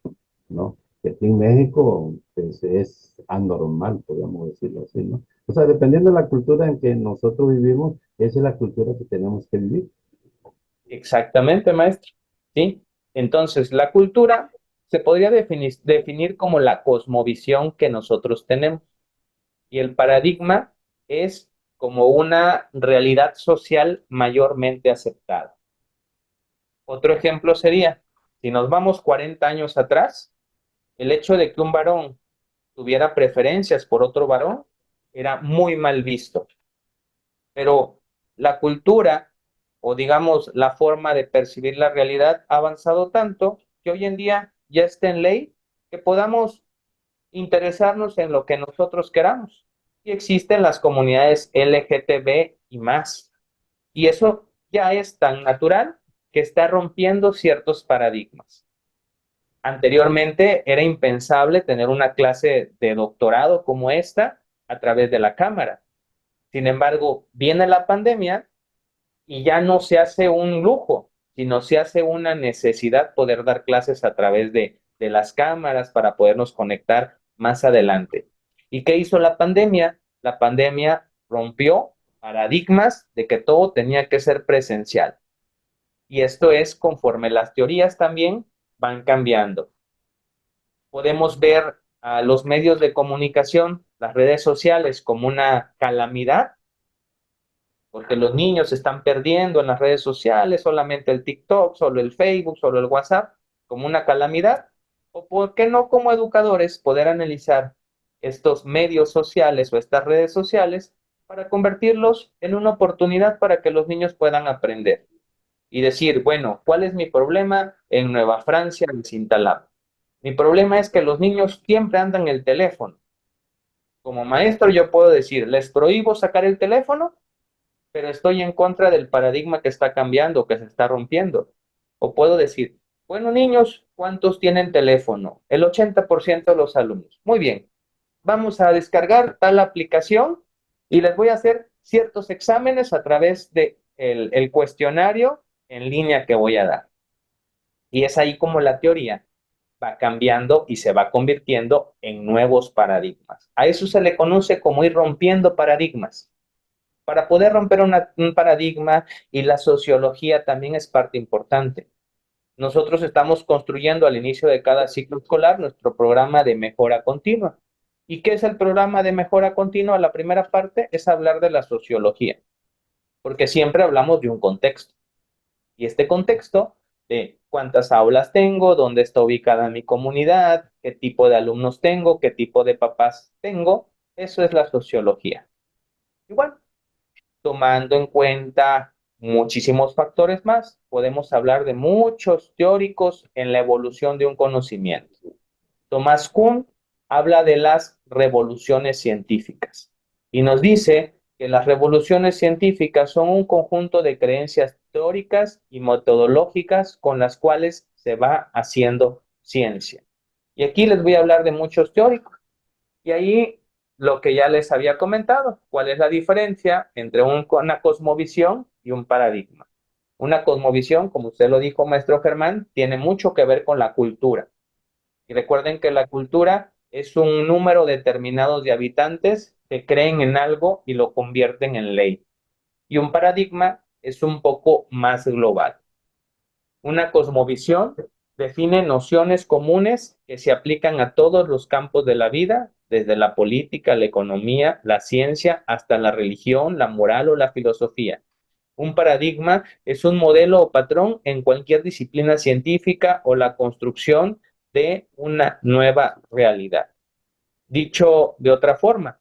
Speaker 2: ¿no? Que aquí en México, pues es anormal, podríamos decirlo así, ¿no? O sea, dependiendo de la cultura en que nosotros vivimos, esa es la cultura que tenemos que vivir.
Speaker 1: exactamente, maestro. ¿Sí? Entonces, la cultura se podría definir como la cosmovisión que nosotros tenemos. Y el paradigma es como una realidad social mayormente aceptada. Otro ejemplo sería, si nos vamos 40 años atrás, el hecho de que un varón tuviera preferencias por otro varón era muy mal visto. Pero la cultura, o digamos la forma de percibir la realidad, ha avanzado tanto que hoy en día ya está en ley que podamos interesarnos en lo que nosotros queramos. Y existen las comunidades LGTB y más. Y eso ya es tan natural que está rompiendo ciertos paradigmas. Anteriormente era impensable tener una clase de doctorado como esta a través de la cámara. Sin embargo, viene la pandemia y ya no se hace un lujo, sino se hace una necesidad poder dar clases a través de las cámaras para podernos conectar más adelante. ¿Y qué hizo la pandemia? La pandemia rompió paradigmas de que todo tenía que ser presencial. Y esto es conforme las teorías también van cambiando. Podemos ver a los medios de comunicación, las redes sociales, como una calamidad porque los niños se están perdiendo en las redes sociales, solamente el TikTok, solo el Facebook, solo el WhatsApp, como una calamidad. ¿O por qué no como educadores poder analizar estos medios sociales o estas redes sociales para convertirlos en una oportunidad para que los niños puedan aprender? Y decir, bueno, ¿cuál es mi problema en Nueva Francia, en Cintalapa? Mi problema es que los niños siempre andan en el teléfono. Como maestro yo puedo decir, les prohíbo sacar el teléfono, pero estoy en contra del paradigma que está cambiando, que se está rompiendo. O puedo decir, bueno, niños, ¿cuántos tienen teléfono? El 80% de los alumnos. Muy bien, vamos a descargar tal aplicación y les voy a hacer ciertos exámenes a través de el cuestionario en línea que voy a dar. Y es ahí como la teoría va cambiando y se va convirtiendo en nuevos paradigmas. A eso se le conoce como ir rompiendo paradigmas. Para poder romper un paradigma, y la sociología también es parte importante. Nosotros estamos construyendo al inicio de cada ciclo escolar nuestro programa de mejora continua. ¿Y qué es el programa de mejora continua? La primera parte es hablar de la sociología, porque siempre hablamos de un contexto. Y este contexto de cuántas aulas tengo, dónde está ubicada mi comunidad, qué tipo de alumnos tengo, qué tipo de papás tengo, eso es la sociología. Igual, tomando en cuenta muchísimos factores más, podemos hablar de muchos teóricos en la evolución de un conocimiento. Tomás Kuhn habla de las revoluciones científicas y nos dice que las revoluciones científicas son un conjunto de creencias teóricas y metodológicas con las cuales se va haciendo ciencia. Y aquí les voy a hablar de muchos teóricos. Y ahí lo que ya les había comentado, cuál es la diferencia entre una cosmovisión y un paradigma. Una cosmovisión, como usted lo dijo, maestro Germán, tiene mucho que ver con la cultura. Y recuerden que la cultura es un número determinado de habitantes que creen en algo y lo convierten en ley. Y un paradigma es un poco más global. Una cosmovisión define nociones comunes que se aplican a todos los campos de la vida, desde la política, la economía, la ciencia, hasta la religión, la moral o la filosofía. Un paradigma es un modelo o patrón en cualquier disciplina científica o la construcción de una nueva realidad. Dicho de otra forma,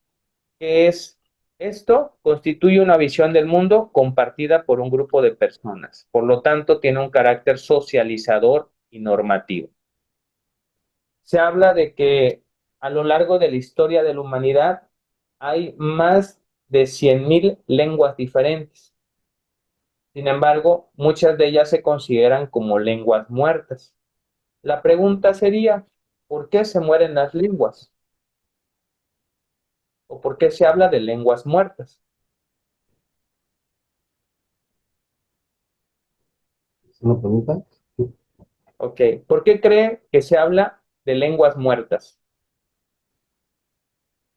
Speaker 1: ¿qué es esto? Constituye una visión del mundo compartida por un grupo de personas. Por lo tanto, tiene un carácter socializador y normativo. se habla de que a lo largo de la historia de la humanidad hay más de 100.000 lenguas diferentes. Sin embargo, muchas de ellas se consideran como lenguas muertas. La pregunta sería, ¿por qué se mueren las lenguas? ¿O por qué se habla de lenguas muertas?
Speaker 2: ¿Es una pregunta?
Speaker 1: Ok, ¿por qué cree que se habla de lenguas muertas?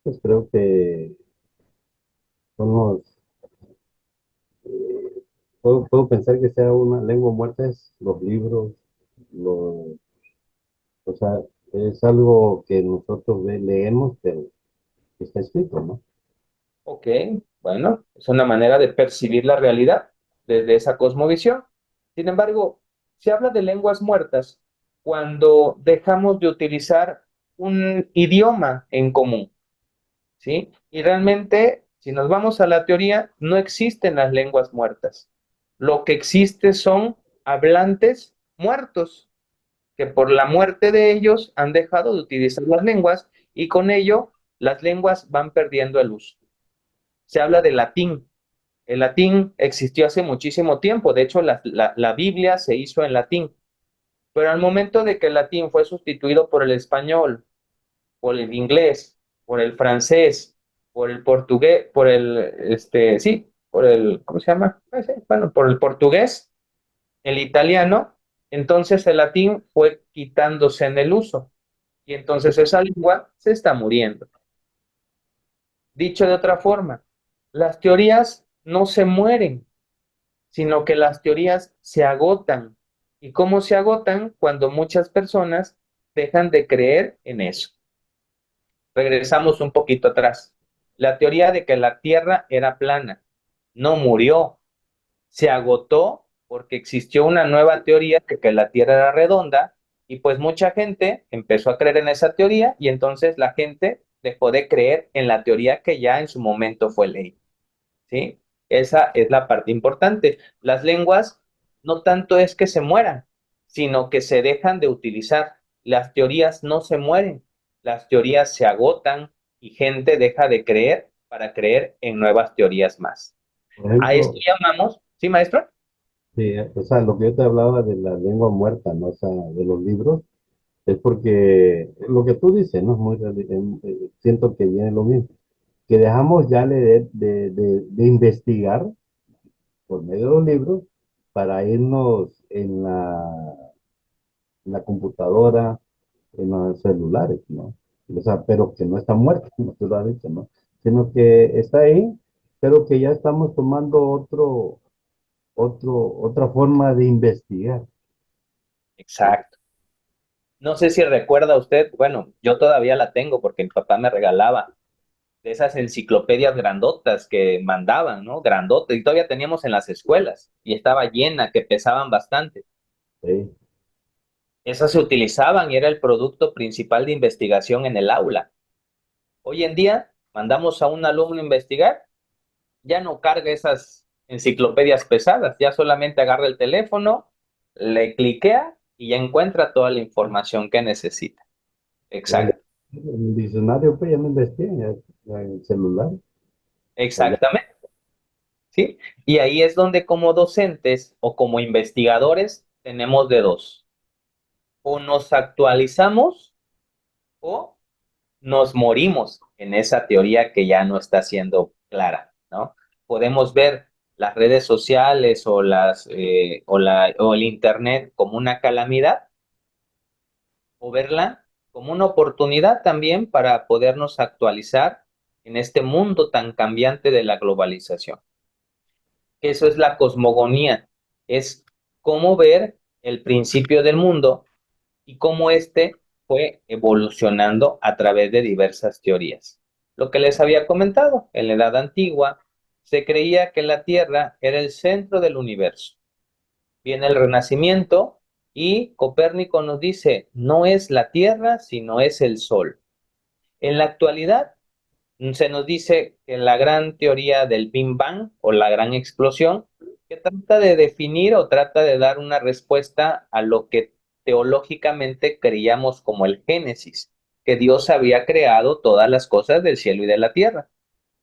Speaker 2: Pues creo que son puedo pensar que sea una lengua muerta, es los libros, los, o sea, es algo que nosotros leemos, pero que está escrito, ¿no?
Speaker 1: Ok, bueno, es una manera de percibir la realidad desde esa cosmovisión. Sin embargo, se habla de lenguas muertas cuando dejamos de utilizar un idioma en común, ¿sí? Y realmente, si nos vamos a la teoría, no existen las lenguas muertas. Lo que existe son hablantes muertos, que por la muerte de ellos han dejado de utilizar las lenguas y con ello las lenguas van perdiendo el uso. Se habla de latín. El latín existió hace muchísimo tiempo, de hecho la Biblia se hizo en latín, pero al momento de que el latín fue sustituido por el español, por el inglés, por el francés, por el portugués, sí, por el, ¿cómo se llama? Bueno, por el portugués, el italiano, entonces el latín fue quitándose en el uso y entonces esa lengua se está muriendo. Dicho de otra forma, las teorías no se mueren, sino que las teorías se agotan. ¿Y cómo se agotan? Cuando muchas personas dejan de creer en eso. Regresamos un poquito atrás. La teoría de que la Tierra era plana no murió, se agotó porque existió una nueva teoría de que la Tierra era redonda y pues mucha gente empezó a creer en esa teoría y entonces la gente dejó de creer en la teoría que ya en su momento fue ley. ¿Sí? Esa es la parte importante. Las lenguas no tanto es que se mueran, sino que se dejan de utilizar. Las teorías no se mueren, las teorías se agotan y gente deja de creer para creer en nuevas teorías más.
Speaker 2: Por
Speaker 1: A esto
Speaker 2: ejemplo,
Speaker 1: llamamos, ¿sí, maestro?
Speaker 2: sí, o sea, lo que yo te hablaba de la lengua muerta, ¿no? O sea, de los libros, es porque lo que tú dices, ¿no? Es muy, siento que viene lo mismo, que dejamos ya de investigar por medio de los libros para irnos en la computadora, en los celulares, ¿no? O sea, pero que no está muerto, como tú lo has dicho, ¿no? Sino que está ahí, pero que ya estamos tomando otra forma de investigar.
Speaker 1: Exacto. No sé si recuerda usted, bueno, yo todavía la tengo porque mi papá me regalaba de esas enciclopedias grandotas que mandaban, ¿no? Grandotas, y todavía teníamos en las escuelas, y estaba llena, que pesaban bastante.
Speaker 2: ¿Sí?
Speaker 1: Esas se utilizaban y era el producto principal de investigación en el aula. Hoy en día, mandamos a un alumno a investigar, ya no carga esas enciclopedias pesadas, ya solamente agarra el teléfono, le cliquea y ya encuentra toda la información que necesita.
Speaker 2: El,
Speaker 1: Exacto,
Speaker 2: el diccionario, pues ya me investigué, ya en el celular. Allá.
Speaker 1: exactamente, ¿sí? Y ahí es donde como docentes o como investigadores tenemos de dos. O nos actualizamos o nos morimos en esa teoría que ya no está siendo clara, ¿no? Podemos ver las redes sociales o el Internet como una calamidad o verla como una oportunidad también para podernos actualizar en este mundo tan cambiante de la globalización. Eso es la cosmogonía, es cómo ver el principio del mundo y cómo éste fue evolucionando a través de diversas teorías. Lo que les había comentado, en la Edad Antigua se creía que la Tierra era el centro del universo. Viene el Renacimiento y Copérnico nos dice, no es la Tierra, sino es el Sol. En la actualidad se nos dice que la gran teoría del Big Bang o la gran explosión, que trata de definir o trata de dar una respuesta a lo que teológicamente creíamos como el Génesis, que Dios había creado todas las cosas del cielo y de la tierra.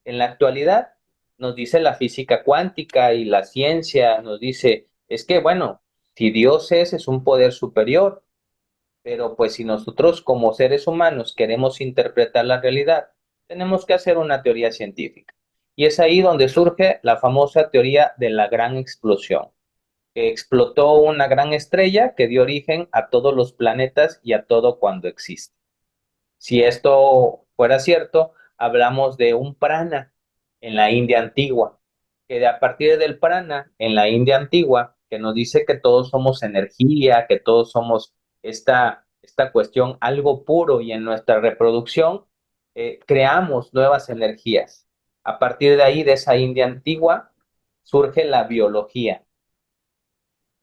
Speaker 1: En la actualidad, nos dice la física cuántica y la ciencia, nos dice, es que, bueno, si Dios es un poder superior, pero pues si nosotros como seres humanos queremos interpretar la realidad, tenemos que hacer una teoría científica. Y es ahí donde surge la famosa teoría de la gran explosión, que explotó una gran estrella que dio origen a todos los planetas y a todo cuando existe. Si esto fuera cierto, hablamos de un prana en la India antigua, que a partir del prana en la India antigua, que nos dice que todos somos energía, que todos somos esta cuestión algo puro y en nuestra reproducción creamos nuevas energías. A partir de ahí, de esa India antigua, surge la biología.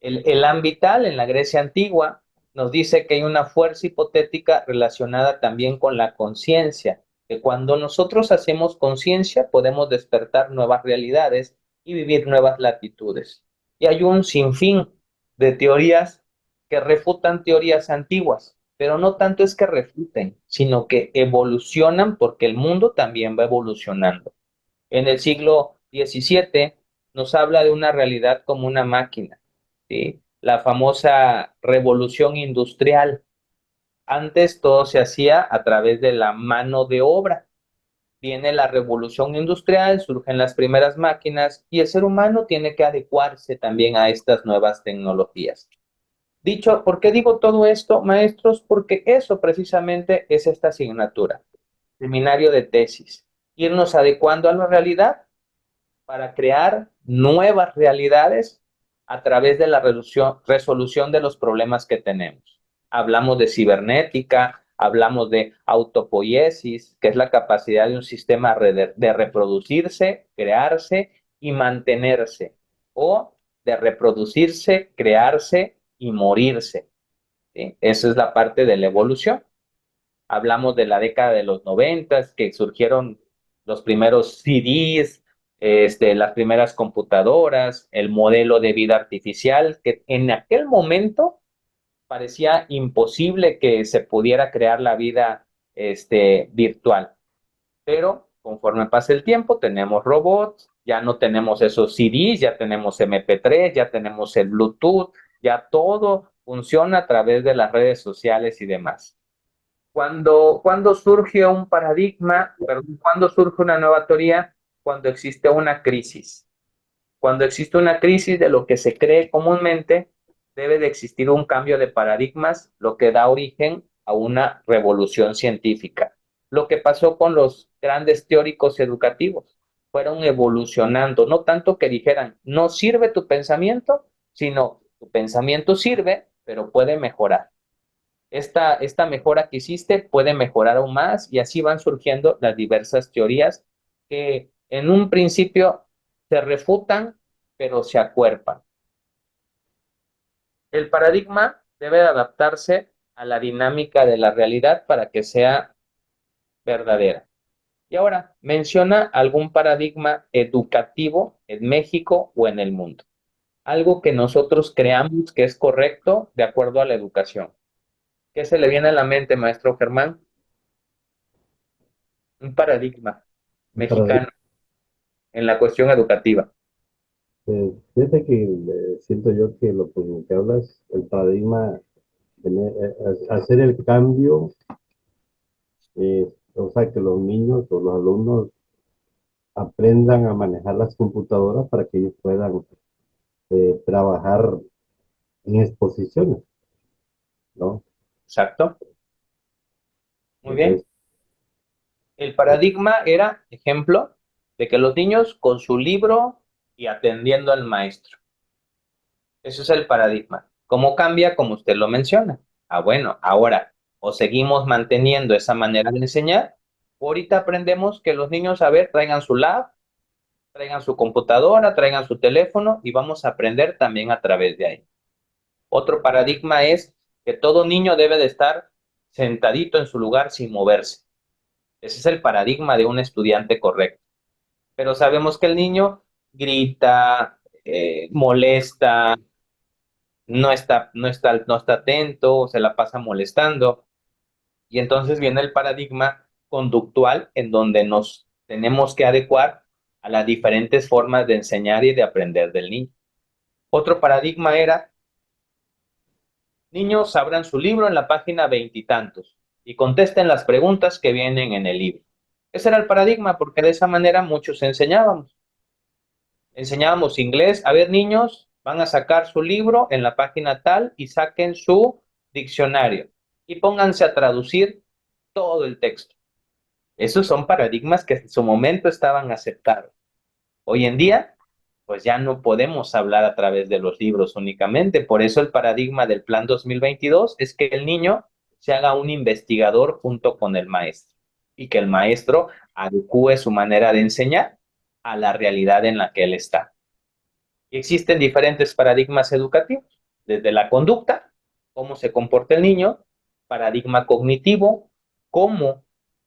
Speaker 1: El ambital en la Grecia antigua nos dice que hay una fuerza hipotética relacionada también con la conciencia, que cuando nosotros hacemos conciencia podemos despertar nuevas realidades y vivir nuevas latitudes. Y hay un sinfín de teorías que refutan teorías antiguas, pero no tanto es que refuten, sino que evolucionan porque el mundo también va evolucionando. En el siglo XVII nos habla de una realidad como una máquina, ¿sí? La famosa revolución industrial. Antes todo se hacía a través de la mano de obra. Viene la revolución industrial, surgen las primeras máquinas y el ser humano tiene que adecuarse también a estas nuevas tecnologías. Dicho, ¿por qué digo todo esto, maestros? Porque eso precisamente es esta asignatura, seminario de tesis, irnos adecuando a la realidad para crear nuevas realidades a través de la resolución de los problemas que tenemos. Hablamos de cibernética, hablamos de autopoiesis, que es la capacidad de un sistema de reproducirse, crearse y mantenerse, o de reproducirse, crearse y morirse. ¿Sí? Esa es la parte de la evolución. Hablamos de la década de los 90, que surgieron los primeros CDs, las primeras computadoras, el modelo de vida artificial, que en aquel momento parecía imposible que se pudiera crear la vida virtual. Pero conforme pasa el tiempo, tenemos robots, ya no tenemos esos CDs, ya tenemos MP3, ya tenemos el Bluetooth, ya todo funciona a través de las redes sociales y demás. Cuando surge un paradigma, perdón, cuando surge una nueva teoría, cuando existe una crisis. Cuando existe una crisis de lo que se cree comúnmente, debe de existir un cambio de paradigmas, lo que da origen a una revolución científica. Lo que pasó con los grandes teóricos educativos, fueron evolucionando, no tanto que dijeran, no sirve tu pensamiento, sino tu pensamiento sirve, pero puede mejorar. Esta mejora que hiciste puede mejorar aún más y así van surgiendo las diversas teorías que en un principio se refutan, pero se acuerpan. El paradigma debe adaptarse a la dinámica de la realidad para que sea verdadera. Y ahora, menciona algún paradigma educativo en México o en el mundo. Algo que nosotros creamos que es correcto de acuerdo a la educación. ¿Qué se le viene a la mente, maestro Germán? Un paradigma
Speaker 2: Para,
Speaker 1: mexicano en la cuestión educativa.
Speaker 2: fíjate que siento yo que lo que hablas, el paradigma, hacer el cambio, o sea, que los niños o los alumnos aprendan a manejar las computadoras para que ellos puedan trabajar en exposiciones, ¿no?
Speaker 1: Exacto. Muy bien.
Speaker 2: Entonces,
Speaker 1: El paradigma era ejemplo de que los niños con su libro y atendiendo al maestro. Ese es el paradigma. ¿Cómo cambia? Como usted lo menciona. Ah, bueno, ahora o seguimos manteniendo esa manera de enseñar, o ahorita aprendemos que los niños, a ver, traigan su lab, traigan su computadora, traigan su teléfono y vamos a aprender también a través de ahí. Otro paradigma es que todo niño debe de estar sentadito en su lugar sin moverse. Ese es el paradigma de un estudiante correcto. Pero sabemos que el niño grita, molesta, no está atento, se la pasa molestando. Y entonces viene el paradigma conductual en donde nos tenemos que adecuar a las diferentes formas de enseñar y de aprender del niño. Otro paradigma era: niños, abran su libro en la página veintitantos y contesten las preguntas que vienen en el libro. Ese era el paradigma, porque de esa manera muchos enseñábamos. Enseñábamos inglés. A ver, niños, van a sacar su libro en la página tal y saquen su diccionario y pónganse a traducir todo el texto. Esos son paradigmas que en su momento estaban aceptados. Hoy en día, pues ya no podemos hablar a través de los libros únicamente. Por eso el paradigma del Plan 2022 es que el niño se haga un investigador junto con el maestro y que el maestro adecue su manera de enseñar a la realidad en la que él está. Y existen diferentes paradigmas educativos, desde la conducta, cómo se comporta el niño; paradigma cognitivo, cómo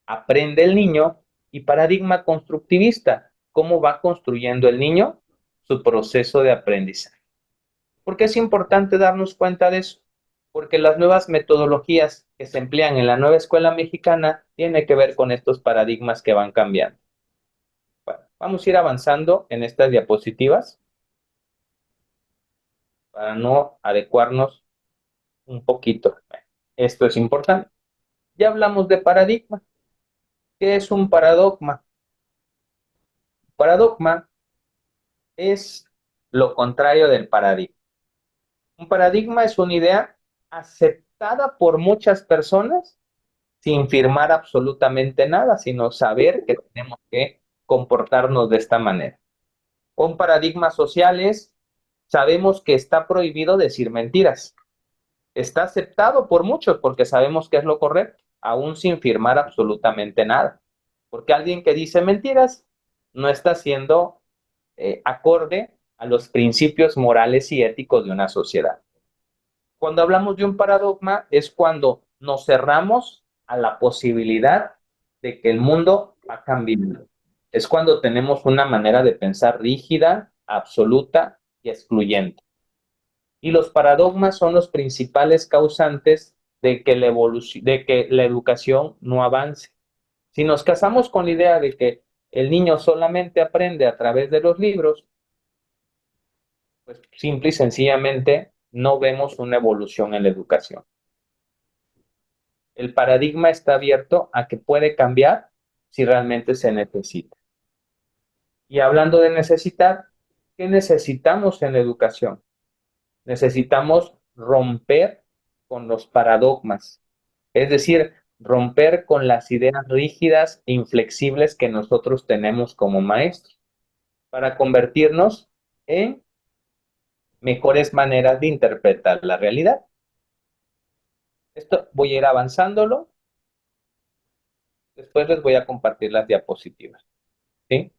Speaker 1: aprende el niño; y paradigma constructivista, cómo va construyendo el niño su proceso de aprendizaje. ¿Por qué es importante darnos cuenta de eso? Porque las nuevas metodologías que se emplean en la nueva escuela mexicana tienen que ver con estos paradigmas que van cambiando. Bueno, vamos a ir avanzando en estas diapositivas para no adecuarnos un poquito. Esto es importante. Ya hablamos de paradigma. ¿Qué es un paradigma? Paradigma es lo contrario del paradigma. Un paradigma es una idea aceptada por muchas personas sin firmar absolutamente nada, sino saber que tenemos que comportarnos de esta manera. Un paradigma social es: sabemos que está prohibido decir mentiras. Está aceptado por muchos porque sabemos que es lo correcto, aún sin firmar absolutamente nada. Porque alguien que dice mentiras no está siendo acorde a los principios morales y éticos de una sociedad. Cuando hablamos de un paradigma es cuando nos cerramos a la posibilidad de que el mundo va cambiando. Es cuando tenemos una manera de pensar rígida, absoluta y excluyente. Y los paradigmas son los principales causantes de que la educación no avance. Si nos casamos con la idea de que el niño solamente aprende a través de los libros, pues simple y sencillamente no vemos una evolución en la educación. El paradigma está abierto a que puede cambiar si realmente se necesita. Y hablando de necesitar, ¿qué necesitamos en la educación? Necesitamos romper con los paradigmas, es decir, romper con las ideas rígidas e inflexibles que nosotros tenemos como maestros, para convertirnos en mejores maneras de interpretar la realidad. Esto voy a ir avanzándolo, después les voy a compartir las diapositivas, ¿sí?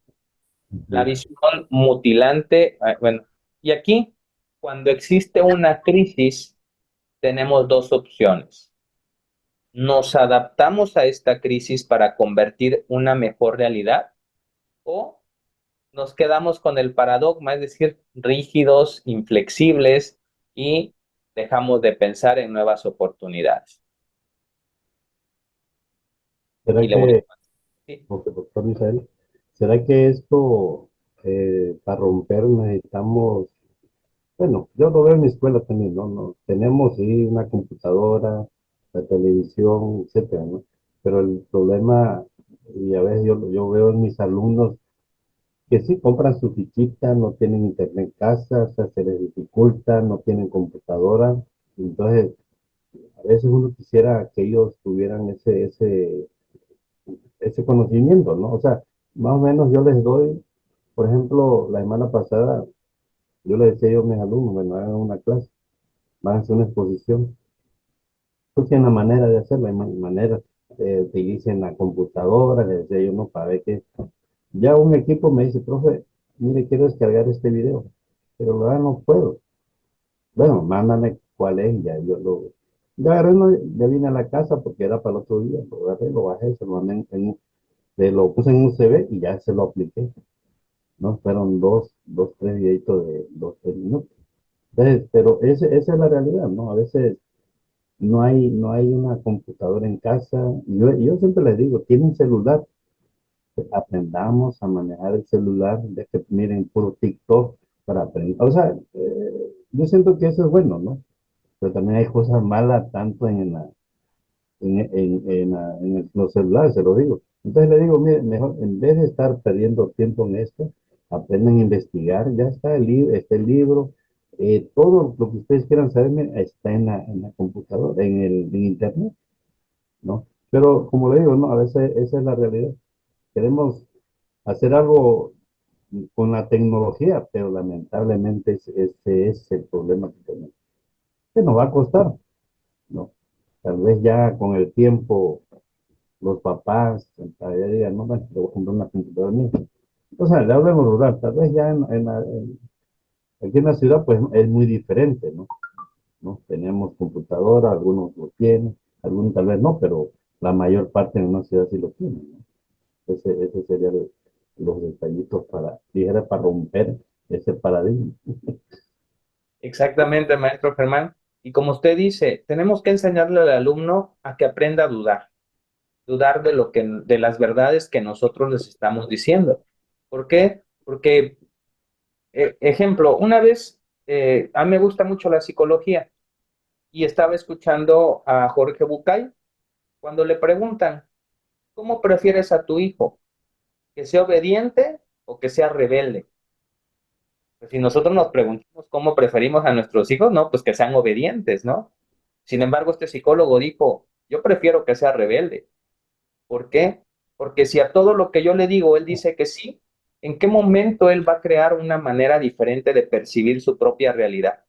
Speaker 1: La
Speaker 2: Ujú.
Speaker 1: visión mutilante, bueno, y aquí, cuando existe una crisis, tenemos dos opciones: nos adaptamos a esta crisis para convertir una mejor realidad, o nos quedamos con el paradigma, es decir, rígidos, inflexibles, y dejamos de pensar en nuevas oportunidades. Y
Speaker 2: ¿Será
Speaker 1: le voy
Speaker 2: que,
Speaker 1: a... Sí.
Speaker 2: porque doctor Misael, será que esto, para romper necesitamos, bueno, yo lo veo en mi escuela también, ¿no? Tenemos sí una computadora, la televisión, etcétera, ¿no? Pero el problema, y a veces yo veo en mis alumnos que sí compran su fichita, no tienen internet en casa, o sea, se les dificulta, no tienen computadora, entonces a veces uno quisiera que ellos tuvieran ese conocimiento, ¿no? O sea, más o menos yo les doy, por ejemplo, la semana pasada, yo le decía yo a mis alumnos, bueno, hagan una clase, van a hacer una exposición, busquen la manera de hacerla, hay manera, utilicen la computadora, les decía yo, no, para ver qué. Ya un equipo me dice, profe, mire, quiero descargar este video, pero la verdad no puedo. Bueno, mándame cuál es, ya yo ya agarré, ya vine a la casa porque era para el otro día, lo agarré, lo bajé, se lo mandé lo puse en un CV y ya se lo apliqué, ¿no? Fueron tres videitos de 2, 3 minutos. Entonces, pero esa es la realidad, ¿no? A veces no hay una computadora en casa. Yo siempre les digo, tienen celular, aprendamos a manejar el celular, de que miren puro TikTok para aprender. O sea, yo siento que eso es bueno, ¿no? Pero también hay cosas malas tanto en los celulares, se lo digo. Entonces le digo, mire, mejor en vez de estar perdiendo tiempo en esto, aprendan a investigar, ya está está el libro, todo lo que ustedes quieran saber mire, está en la computadora, en internet, ¿no? Pero como le digo, ¿no? A veces esa es la realidad. Queremos hacer algo con la tecnología, pero lamentablemente ese es el problema que tenemos. Que nos va a costar, ¿no? Tal vez ya con el tiempo los papás ya digan, no, bueno, le voy a comprar una computadora mía. O sea, le hablo en lo rural, tal vez ya aquí en la ciudad pues es muy diferente, ¿no? ¿No? Tenemos computadora, algunos lo tienen, algunos tal vez no, pero la mayor parte en una ciudad sí lo tienen, ¿no? Ese sería los detallitos para, dijera, para romper ese paradigma.
Speaker 1: Exactamente, maestro Germán. Y como usted dice, tenemos que enseñarle al alumno a que aprenda a dudar, dudar de de las verdades que nosotros les estamos diciendo. ¿Por qué? Porque, ejemplo, una vez, a mí me gusta mucho la psicología y estaba escuchando a Jorge Bucay cuando le preguntan, ¿cómo prefieres a tu hijo? ¿Que sea obediente o que sea rebelde? Pues si nosotros nos preguntamos cómo preferimos a nuestros hijos, no, pues que sean obedientes, ¿no? Sin embargo, este psicólogo dijo, yo prefiero que sea rebelde. ¿Por qué? Porque si a todo lo que yo le digo él dice que sí, ¿en qué momento él va a crear una manera diferente de percibir su propia realidad?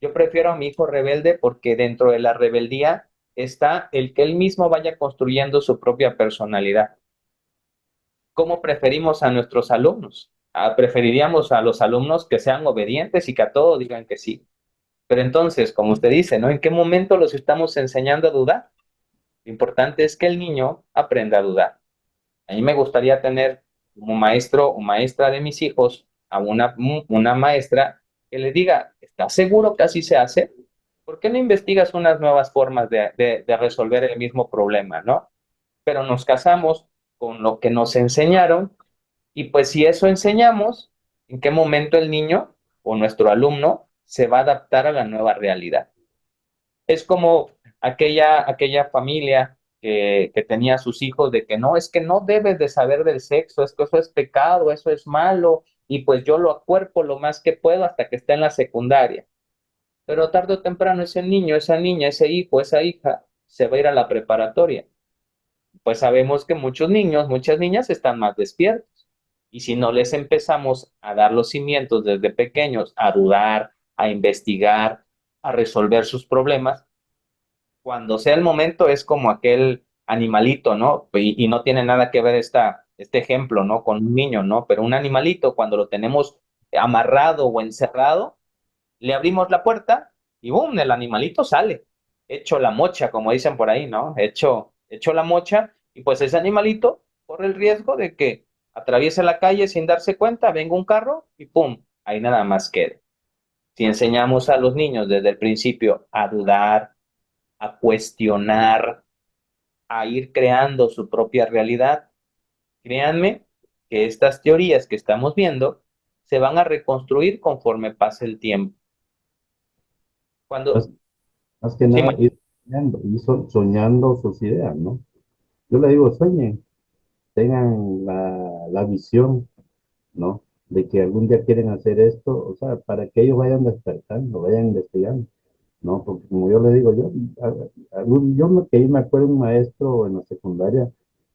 Speaker 1: Yo prefiero a mi hijo rebelde porque dentro de la rebeldía está el que él mismo vaya construyendo su propia personalidad. ¿Cómo preferimos a nuestros alumnos? Preferiríamos a los alumnos que sean obedientes y que a todo digan que sí. Pero entonces, como usted dice, ¿no? ¿En qué momento los estamos enseñando a dudar? Lo importante es que el niño aprenda a dudar. A mí me gustaría tener como maestro o maestra de mis hijos a una maestra que le diga, ¿estás seguro que así se hace? ¿Por qué no investigas unas nuevas formas de resolver el mismo problema, ¿no? Pero nos casamos con lo que nos enseñaron y pues si eso enseñamos, ¿en qué momento el niño o nuestro alumno se va a adaptar a la nueva realidad? Es como aquella familia que tenía a sus hijos de que no, es que no debes de saber del sexo, es que eso es pecado, eso es malo, y pues yo lo acuerpo lo más que puedo hasta que esté en la secundaria. Pero tarde o temprano ese niño, esa niña, ese hijo, esa hija se va a ir a la preparatoria. Pues sabemos que muchos niños, muchas niñas están más despiertos. Y si no les empezamos a dar los cimientos desde pequeños, a dudar, a investigar, a resolver sus problemas, cuando sea el momento es como aquel animalito, ¿no? Y no tiene nada que ver este ejemplo, ¿no? Con un niño, ¿no? Pero un animalito, cuando lo tenemos amarrado o encerrado, le abrimos la puerta y ¡boom! El animalito sale, hecho la mocha, como dicen por ahí, ¿no? Hecho la mocha, y pues ese animalito corre el riesgo de que atraviese la calle sin darse cuenta, venga un carro y ¡pum! Ahí nada más quede. Si enseñamos a los niños desde el principio a dudar, a cuestionar, a ir creando su propia realidad. Créanme que estas teorías que estamos viendo se van a reconstruir conforme pase el tiempo.
Speaker 2: Más,
Speaker 1: Cuando,
Speaker 2: más que
Speaker 1: sí,
Speaker 2: nada ir soñando, soñando sus ideas, ¿no? Yo le digo, sueñen, tengan la visión, ¿no? De que algún día quieren hacer esto, o sea, para que ellos vayan despertando, vayan investigando, ¿no? Porque como yo le digo, que yo me acuerdo un maestro en la secundaria,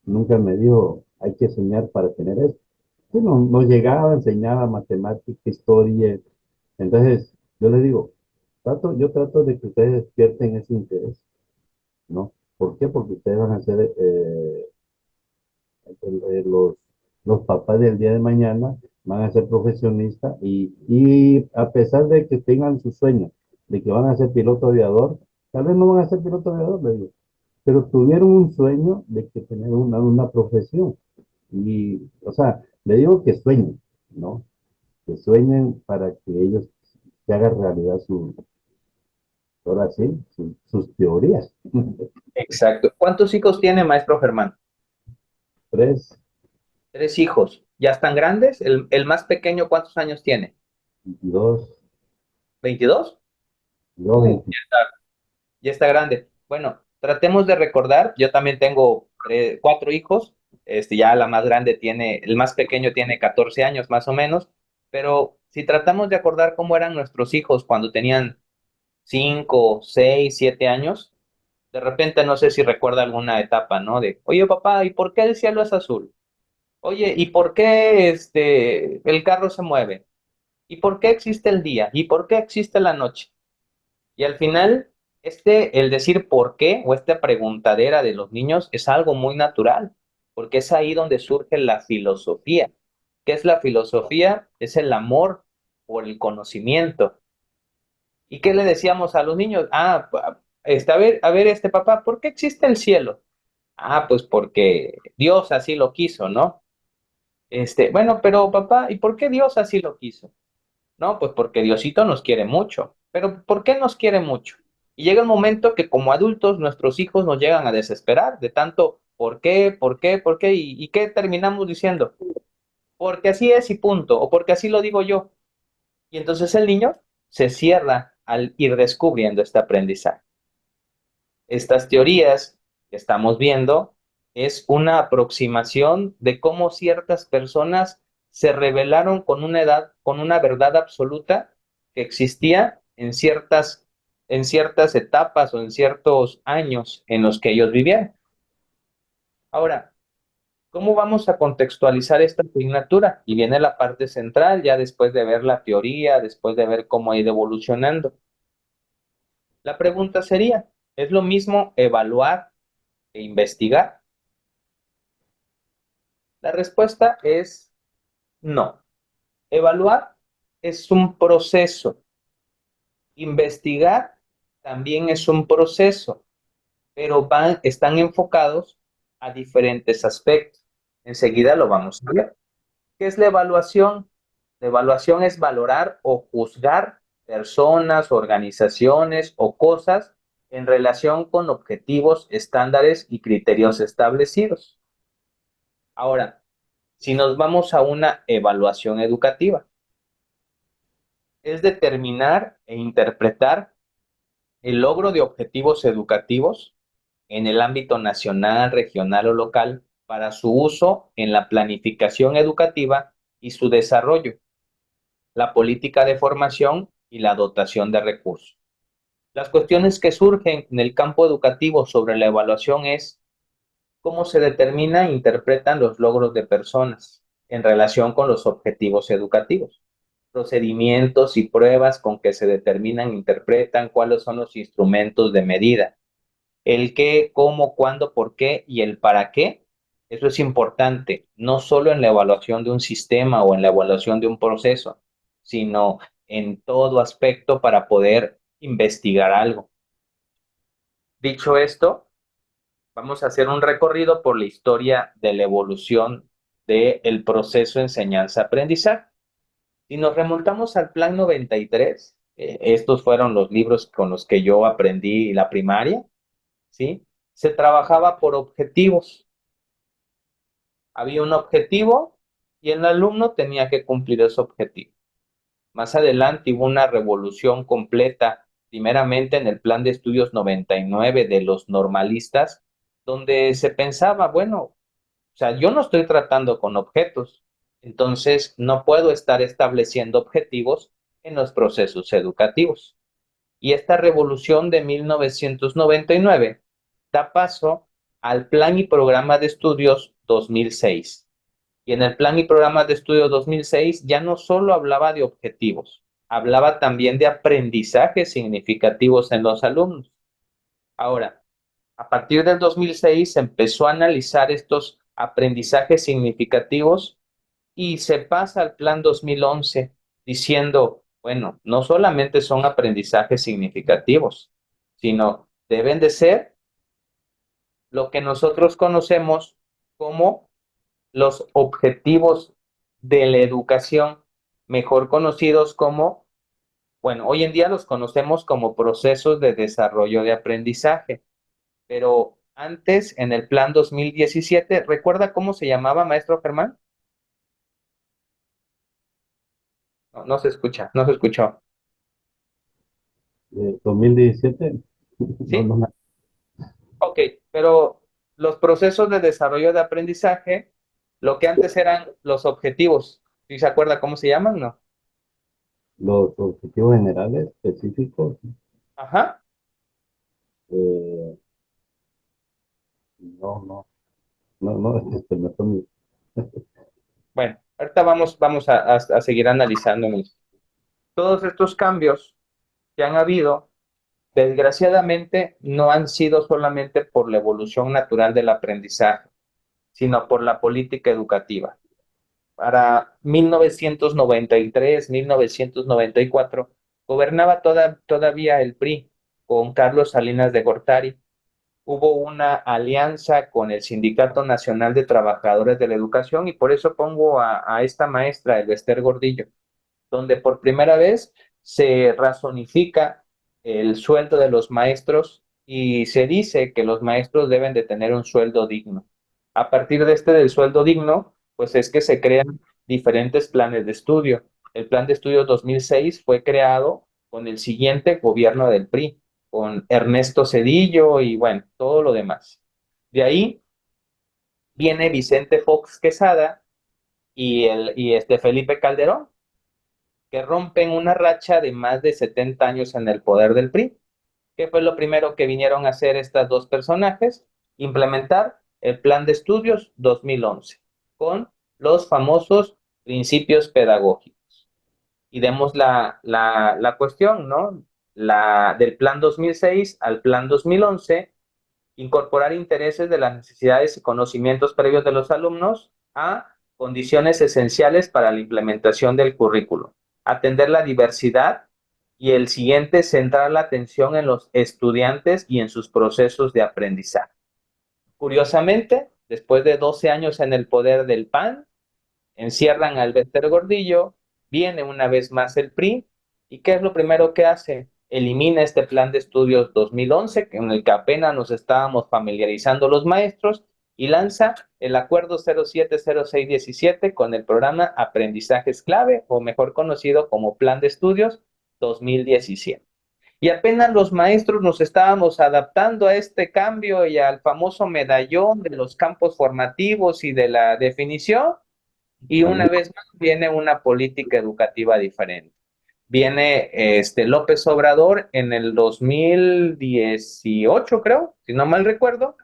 Speaker 2: nunca me dijo, hay que soñar para tener esto. Bueno, nos llegaba, enseñaba matemática, historia, entonces yo le digo, yo trato de que ustedes despierten ese interés, ¿no? ¿Por qué? Porque ustedes van a ser el- el- los, los papás del día de mañana van a ser profesionistas y a pesar de que tengan su sueño de que van a ser piloto aviador, tal vez no van a ser piloto aviador, le digo, pero tuvieron un sueño de que tener una profesión. Y, o sea, le digo que sueñen, ¿no? Que sueñen para que ellos se haga realidad ahora sí, sus teorías.
Speaker 1: Exacto. ¿Cuántos hijos tiene, maestro Germán?
Speaker 2: Tres,
Speaker 1: Tres hijos. ¿Ya están grandes? ¿El más pequeño cuántos años tiene?
Speaker 2: 22,
Speaker 1: 22.
Speaker 2: yo 20.
Speaker 1: Ya está grande. Bueno, tratemos de recordar, yo también tengo cuatro hijos, ya la más grande tiene, el más pequeño tiene 14 años más o menos, pero si tratamos de acordar cómo eran nuestros hijos cuando tenían 5, 6, 7 años, de repente no sé si recuerda alguna etapa, ¿no? De, oye papá, ¿y por qué el cielo es azul? Oye, ¿y por qué el carro se mueve? ¿Y por qué existe el día? ¿Y por qué existe la noche? Y al final, el decir por qué o esta preguntadera de los niños es algo muy natural, porque es ahí donde surge la filosofía. ¿Qué es la filosofía? Es el amor por el conocimiento. ¿Y qué le decíamos a los niños? A ver, papá, ¿por qué existe el cielo? Ah, pues porque Dios así lo quiso, ¿no? Bueno, pero papá, ¿y por qué Dios así lo quiso? No, pues porque Diosito nos quiere mucho. Pero ¿por qué nos quiere mucho? Y llega un momento que como adultos nuestros hijos nos llegan a desesperar de tanto ¿por qué? ¿Por qué? ¿Por qué? ¿Y qué terminamos diciendo? Porque así es y punto, o porque así lo digo yo. Y entonces el niño se cierra al ir descubriendo este aprendizaje. Estas teorías que estamos viendo es una aproximación de cómo ciertas personas se revelaron con una edad, con una verdad absoluta que existía en ciertas etapas o en ciertos años en los que ellos vivían. Ahora, ¿cómo vamos a contextualizar esta asignatura? Y viene la parte central, ya después de ver la teoría, después de ver cómo ha ido evolucionando. La pregunta sería, ¿es lo mismo evaluar e investigar? La respuesta es no. Evaluar es un proceso. Investigar también es un proceso, pero están enfocados a diferentes aspectos. Enseguida lo vamos a ver. ¿Qué es la evaluación? La evaluación es valorar o juzgar personas, organizaciones o cosas en relación con objetivos, estándares y criterios establecidos. Ahora, si nos vamos a una evaluación educativa, es determinar e interpretar el logro de objetivos educativos en el ámbito nacional, regional o local para su uso en la planificación educativa y su desarrollo, la política de formación y la dotación de recursos. Las cuestiones que surgen en el campo educativo sobre la evaluación es cómo se determina e interpretan los logros de personas en relación con los objetivos educativos, procedimientos y pruebas con que se determinan, interpretan cuáles son los instrumentos de medida, el qué, cómo, cuándo, por qué y el para qué. Eso es importante, no solo en la evaluación de un sistema o en la evaluación de un proceso, sino en todo aspecto para poder investigar algo. Dicho esto, vamos a hacer un recorrido por la historia de la evolución del proceso enseñanza-aprendizaje. Si nos remontamos al Plan 93, estos fueron los libros con los que yo aprendí la primaria, ¿sí? Se trabajaba por objetivos. Había un objetivo y el alumno tenía que cumplir ese objetivo. Más adelante hubo una revolución completa, primeramente en el Plan de Estudios 99 de los normalistas, donde se pensaba, bueno, o sea, yo no estoy tratando con objetos, entonces no puedo estar estableciendo objetivos en los procesos educativos. Y esta revolución de 1999 da paso al Plan y Programa de Estudios 2006. Y en el Plan y Programa de Estudios 2006 ya no solo hablaba de objetivos, hablaba también de aprendizajes significativos en los alumnos. Ahora, a partir del 2006 se empezó a analizar estos aprendizajes significativos y se pasa al Plan 2011 diciendo, bueno, no solamente son aprendizajes significativos, sino deben de ser lo que nosotros conocemos como los objetivos de la educación, mejor conocidos como Bueno, hoy en día los conocemos como procesos de desarrollo de aprendizaje, pero antes, en el plan 2017, ¿recuerda cómo se llamaba, maestro Germán? No, no se escucha, no se escuchó.
Speaker 2: 2017, no,
Speaker 1: ¿Sí?
Speaker 2: no me...
Speaker 1: Ok, pero los procesos de desarrollo de aprendizaje, lo que antes eran los objetivos, ¿sí se acuerda cómo se llaman? No.
Speaker 2: Los objetivos generales específicos,
Speaker 1: Ajá.
Speaker 2: eh, no, me fue
Speaker 1: Bueno, ahorita vamos a seguir analizando todos estos cambios que han habido. Desgraciadamente, no han sido solamente por la evolución natural del aprendizaje, sino por la política educativa. Para 1993, 1994, gobernaba todavía el PRI con Carlos Salinas de Gortari. Hubo una alianza con el Sindicato Nacional de Trabajadores de la Educación y por eso pongo a esta maestra, el Esther Gordillo, donde por primera vez se razonifica el sueldo de los maestros y se dice que los maestros deben de tener un sueldo digno. A partir de este del sueldo digno, pues es que se crean diferentes planes de estudio. El plan de estudio 2006 fue creado con el siguiente gobierno del PRI, con Ernesto Zedillo y bueno, todo lo demás. De ahí viene Vicente Fox Quesada y Felipe Calderón, que rompen una racha de más de 70 años en el poder del PRI. ¿Qué fue lo primero que vinieron a hacer estos dos personajes? Implementar el Plan de Estudios 2011 con los famosos principios pedagógicos. Y demos la cuestión, ¿no? Del Plan 2006 al Plan 2011, incorporar intereses de las necesidades y conocimientos previos de los alumnos a condiciones esenciales para la implementación del currículo, atender la diversidad y el siguiente, centrar la atención en los estudiantes y en sus procesos de aprendizaje. Curiosamente, después de 12 años en el poder del PAN, encierran al Bester Gordillo, viene una vez más el PRI, ¿y qué es lo primero que hace? Elimina este plan de estudios 2011, en el que apenas nos estábamos familiarizando los maestros, y lanza el acuerdo 070617 con el programa Aprendizajes Clave, o mejor conocido como Plan de Estudios 2017. Y apenas los maestros nos estábamos adaptando a este cambio y al famoso medallón de los campos formativos y de la definición, y una
Speaker 2: mal.
Speaker 1: vez más viene una política educativa diferente. Viene López Obrador en el 2018, creo, si no mal recuerdo,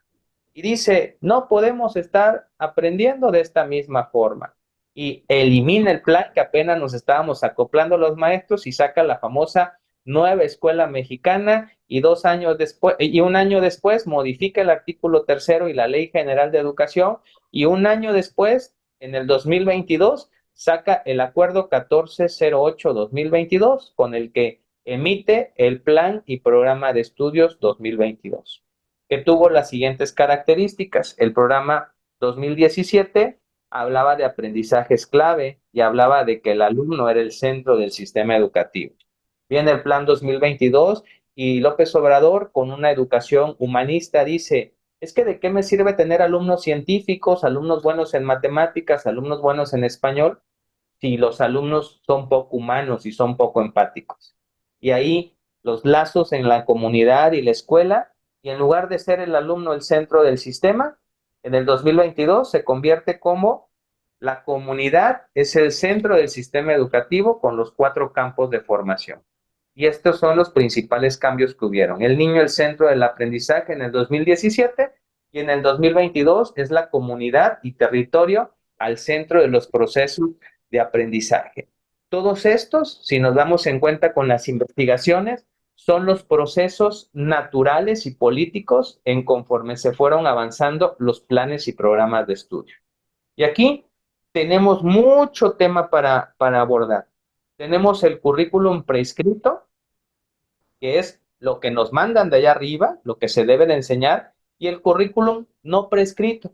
Speaker 1: y dice, no podemos estar aprendiendo de esta misma forma. Y elimina el plan que apenas nos estábamos acoplando los maestros y saca la famosa nueva escuela mexicana y 2 años después, y un año después modifica el artículo tercero y la Ley General de Educación, y un año después, en el 2022, saca el acuerdo 1408-2022 con el que emite el plan y programa de estudios 2022, que tuvo las siguientes características. El programa 2017 hablaba de aprendizajes clave y hablaba de que el alumno era el centro del sistema educativo. Viene el plan 2022 y López Obrador, con una educación humanista, dice, es que de qué me sirve tener alumnos científicos, alumnos buenos en matemáticas, alumnos buenos en español, si los alumnos son poco humanos y son poco empáticos. Y ahí los lazos en la comunidad y la escuela, y en lugar de ser el alumno el centro del sistema, en el 2022 se convierte como la comunidad es el centro del sistema educativo con los 4 campos de formación. Y estos son los principales cambios que hubieron. El niño el centro del aprendizaje en el 2017 y en el 2022 es la comunidad y territorio al centro de los procesos de aprendizaje. Todos estos, si nos damos en cuenta con las investigaciones, son los procesos naturales y políticos en conforme se fueron avanzando los planes y programas de estudio. Y aquí tenemos mucho tema para abordar. Tenemos el currículum prescrito, que es lo que nos mandan de allá arriba, lo que se debe de enseñar, y el currículum no prescrito,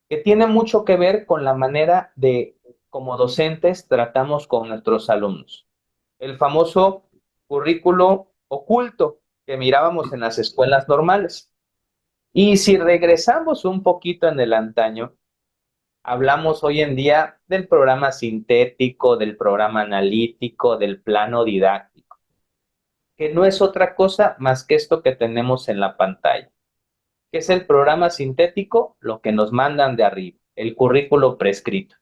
Speaker 1: que tiene mucho que ver con la manera de, como docentes, tratamos con nuestros alumnos. El famoso currículo oculto que mirábamos en las escuelas normales. Y si regresamos un poquito en el antaño, hablamos hoy en día del programa sintético, del programa analítico, del plano didáctico, que no es otra cosa más que esto que tenemos en la pantalla. ¿Qué es el programa sintético? Lo que nos mandan de arriba, el currículo prescrito,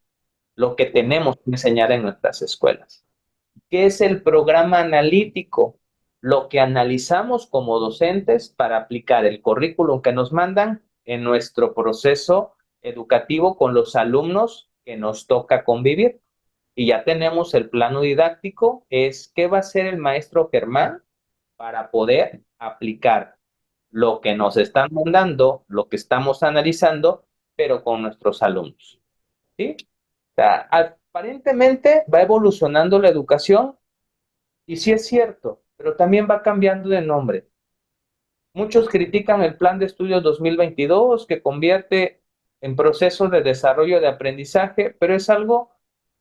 Speaker 1: lo que tenemos que enseñar en nuestras escuelas. ¿Qué es el programa analítico? Lo que analizamos como docentes para aplicar el currículum que nos mandan en nuestro proceso educativo con los alumnos que nos toca convivir. Y ya tenemos el plano didáctico, es qué va a hacer el maestro Germán para poder aplicar lo que nos están mandando, lo que estamos analizando, pero con nuestros alumnos. ¿Sí? O sea, aparentemente va evolucionando la educación y sí es cierto, pero también va cambiando de nombre. Muchos critican el Plan de Estudios 2022 que convierte en procesos de desarrollo de aprendizaje, pero es algo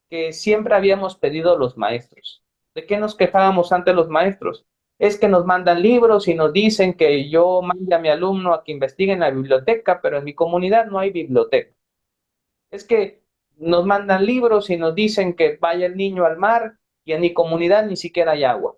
Speaker 1: que siempre habíamos pedido los maestros. ¿De qué nos quejábamos ante los maestros? Es que nos mandan libros y nos dicen que yo mande a mi alumno a que investigue en la biblioteca, pero en mi comunidad no hay biblioteca. Es que nos mandan libros y nos dicen que vaya el niño al mar y en mi comunidad ni siquiera hay agua.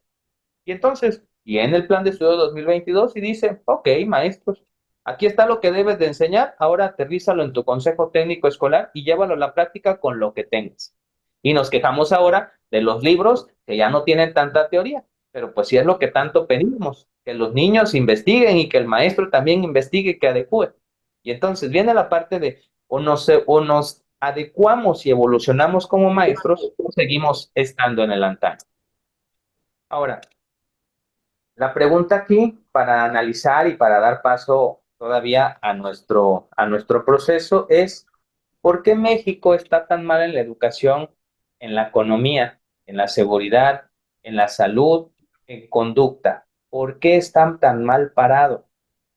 Speaker 1: Y entonces viene el plan de estudio 2022 y dice, ok, maestros, aquí está lo que debes de enseñar, ahora aterrízalo en tu consejo técnico escolar y llévalo a la práctica con lo que tengas. Y nos quejamos ahora de los libros que ya no tienen tanta teoría, pero pues sí es lo que tanto pedimos, que los niños investiguen y que el maestro también investigue y que adecue. Y entonces viene la parte de o nos adecuamos y evolucionamos como maestros o seguimos estando en el antaño. Ahora, la pregunta aquí, para analizar y para dar paso todavía a nuestro proceso, es ¿por qué México está tan mal en la educación, en la economía, en la seguridad, en la salud, en conducta? ¿Por qué están tan mal parados?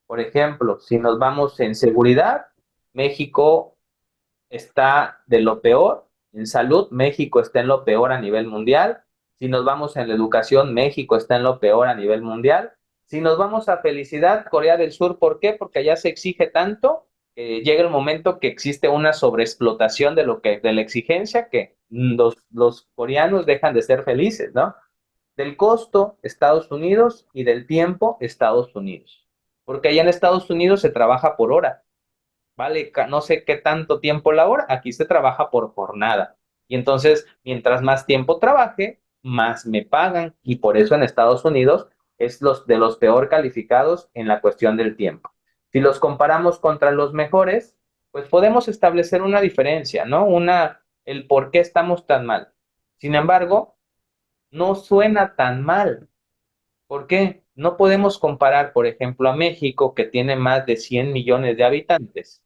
Speaker 1: Por ejemplo, si nos vamos en seguridad, México está de lo peor. En salud, México está en lo peor a nivel mundial. Si nos vamos en la educación, México está en lo peor a nivel mundial. Si nos vamos a felicidad, Corea del Sur, ¿por qué? Porque allá se exige tanto que llega el momento que existe una sobreexplotación de la exigencia que los coreanos dejan de ser felices, ¿no? Del costo, Estados Unidos, y del tiempo, Estados Unidos. Porque allá en Estados Unidos se trabaja por hora, vale no sé qué tanto tiempo la hora, aquí se trabaja por jornada. Y entonces, mientras más tiempo trabaje, más me pagan. Y por eso en Estados Unidos es de los peor calificados en la cuestión del tiempo. Si los comparamos contra los mejores, pues podemos establecer una diferencia, ¿no? El por qué estamos tan mal. Sin embargo, no suena tan mal. ¿Por qué? No podemos comparar, por ejemplo, a México, que tiene más de 100 millones de habitantes,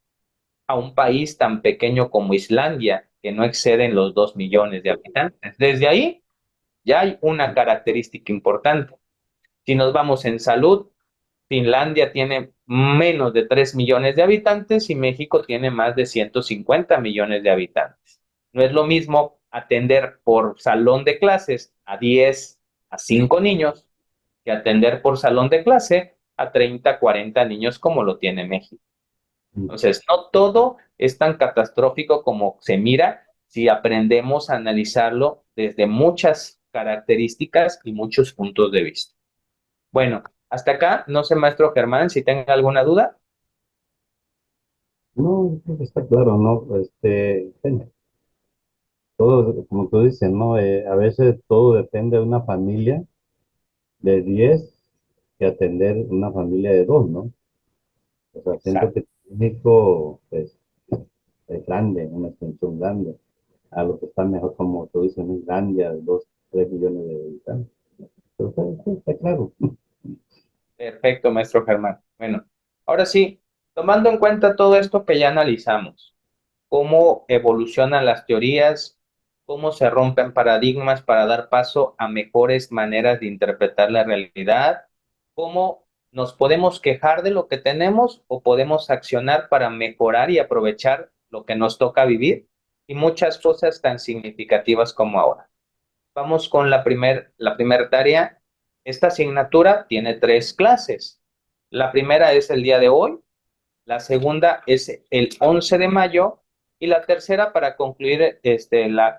Speaker 1: a un país tan pequeño como Islandia, que no exceden los 2 millones de habitantes. Desde ahí ya hay una característica importante. Si nos vamos en salud, Finlandia tiene menos de 3 millones de habitantes y México tiene más de 150 millones de habitantes. No es lo mismo atender por salón de clases a 10, a 5 niños que atender por salón de clase a 30, 40 niños como lo tiene México. Entonces, no todo es tan catastrófico como se mira si aprendemos a analizarlo desde muchas características y muchos puntos de vista. Bueno, hasta acá, no sé, maestro Germán, si tenga alguna duda.
Speaker 2: No, yo creo que está claro, ¿no? Bueno, todo, como tú dices, ¿no? A veces todo depende de una familia de 10 que atender una familia de 2, ¿no? O sea, siento
Speaker 1: Exacto.
Speaker 2: que México, pues, es grande, una extensión grande, a lo que está mejor, como tú dices, en Islandia, 2, 3 millones de habitantes. Pero está claro.
Speaker 1: Perfecto, maestro Germán. Bueno, ahora sí, tomando en cuenta todo esto que ya analizamos, cómo evolucionan las teorías, cómo se rompen paradigmas para dar paso a mejores maneras de interpretar la realidad, cómo nos podemos quejar de lo que tenemos o podemos accionar para mejorar y aprovechar lo que nos toca vivir y muchas cosas tan significativas como ahora. Vamos con la primer tarea, esta asignatura tiene tres clases. La primera es el día de hoy, la segunda es el 11 de mayo y la tercera para concluir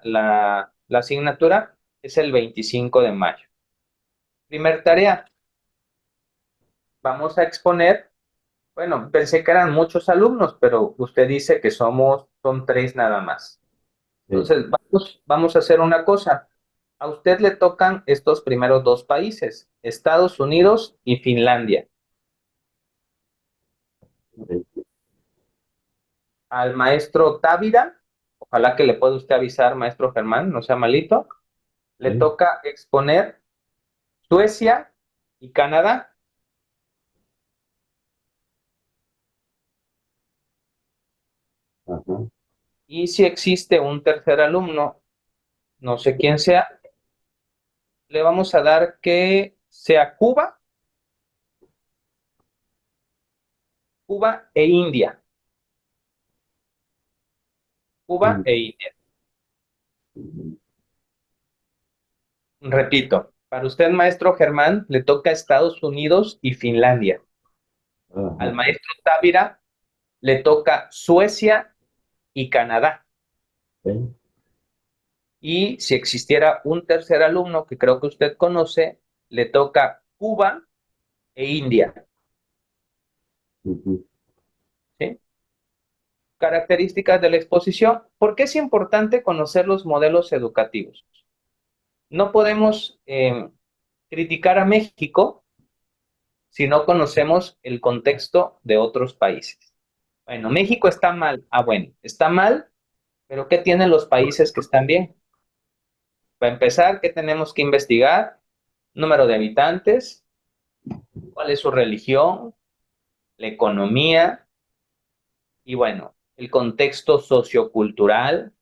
Speaker 1: la asignatura es el 25 de mayo. Primer tarea, vamos a exponer, bueno, pensé que eran muchos alumnos, pero usted dice que son tres nada más.
Speaker 2: Sí,
Speaker 1: Entonces, vamos a hacer una cosa. A usted le tocan estos primeros dos países, Estados Unidos y Finlandia.
Speaker 2: sí,
Speaker 1: Al maestro Távira, ojalá que le pueda usted avisar, maestro Germán, no sea malito, le
Speaker 2: sí,
Speaker 1: toca exponer Suecia y Canadá.
Speaker 2: ajá,
Speaker 1: Y si existe un tercer alumno, no sé quién sea, le vamos a dar que sea Cuba e India. Cuba
Speaker 2: sí,
Speaker 1: e India. Repito, para usted, maestro Germán, le toca Estados Unidos y Finlandia. Al
Speaker 2: ajá,
Speaker 1: maestro Távira le toca Suecia y Canadá.
Speaker 2: sí,
Speaker 1: Y si existiera un tercer alumno que creo que usted conoce, le toca Cuba e India.
Speaker 2: ujú,
Speaker 1: ¿Sí? Características de la exposición. ¿Por qué es importante conocer los modelos educativos? No podemos criticar a México si no conocemos el contexto de otros países. Bueno, México está mal. Ah, bueno, está mal, pero ¿qué tienen los países que están bien? Para empezar, ¿qué tenemos que investigar? Número de habitantes, cuál es su religión, la economía y bueno, el contexto sociocultural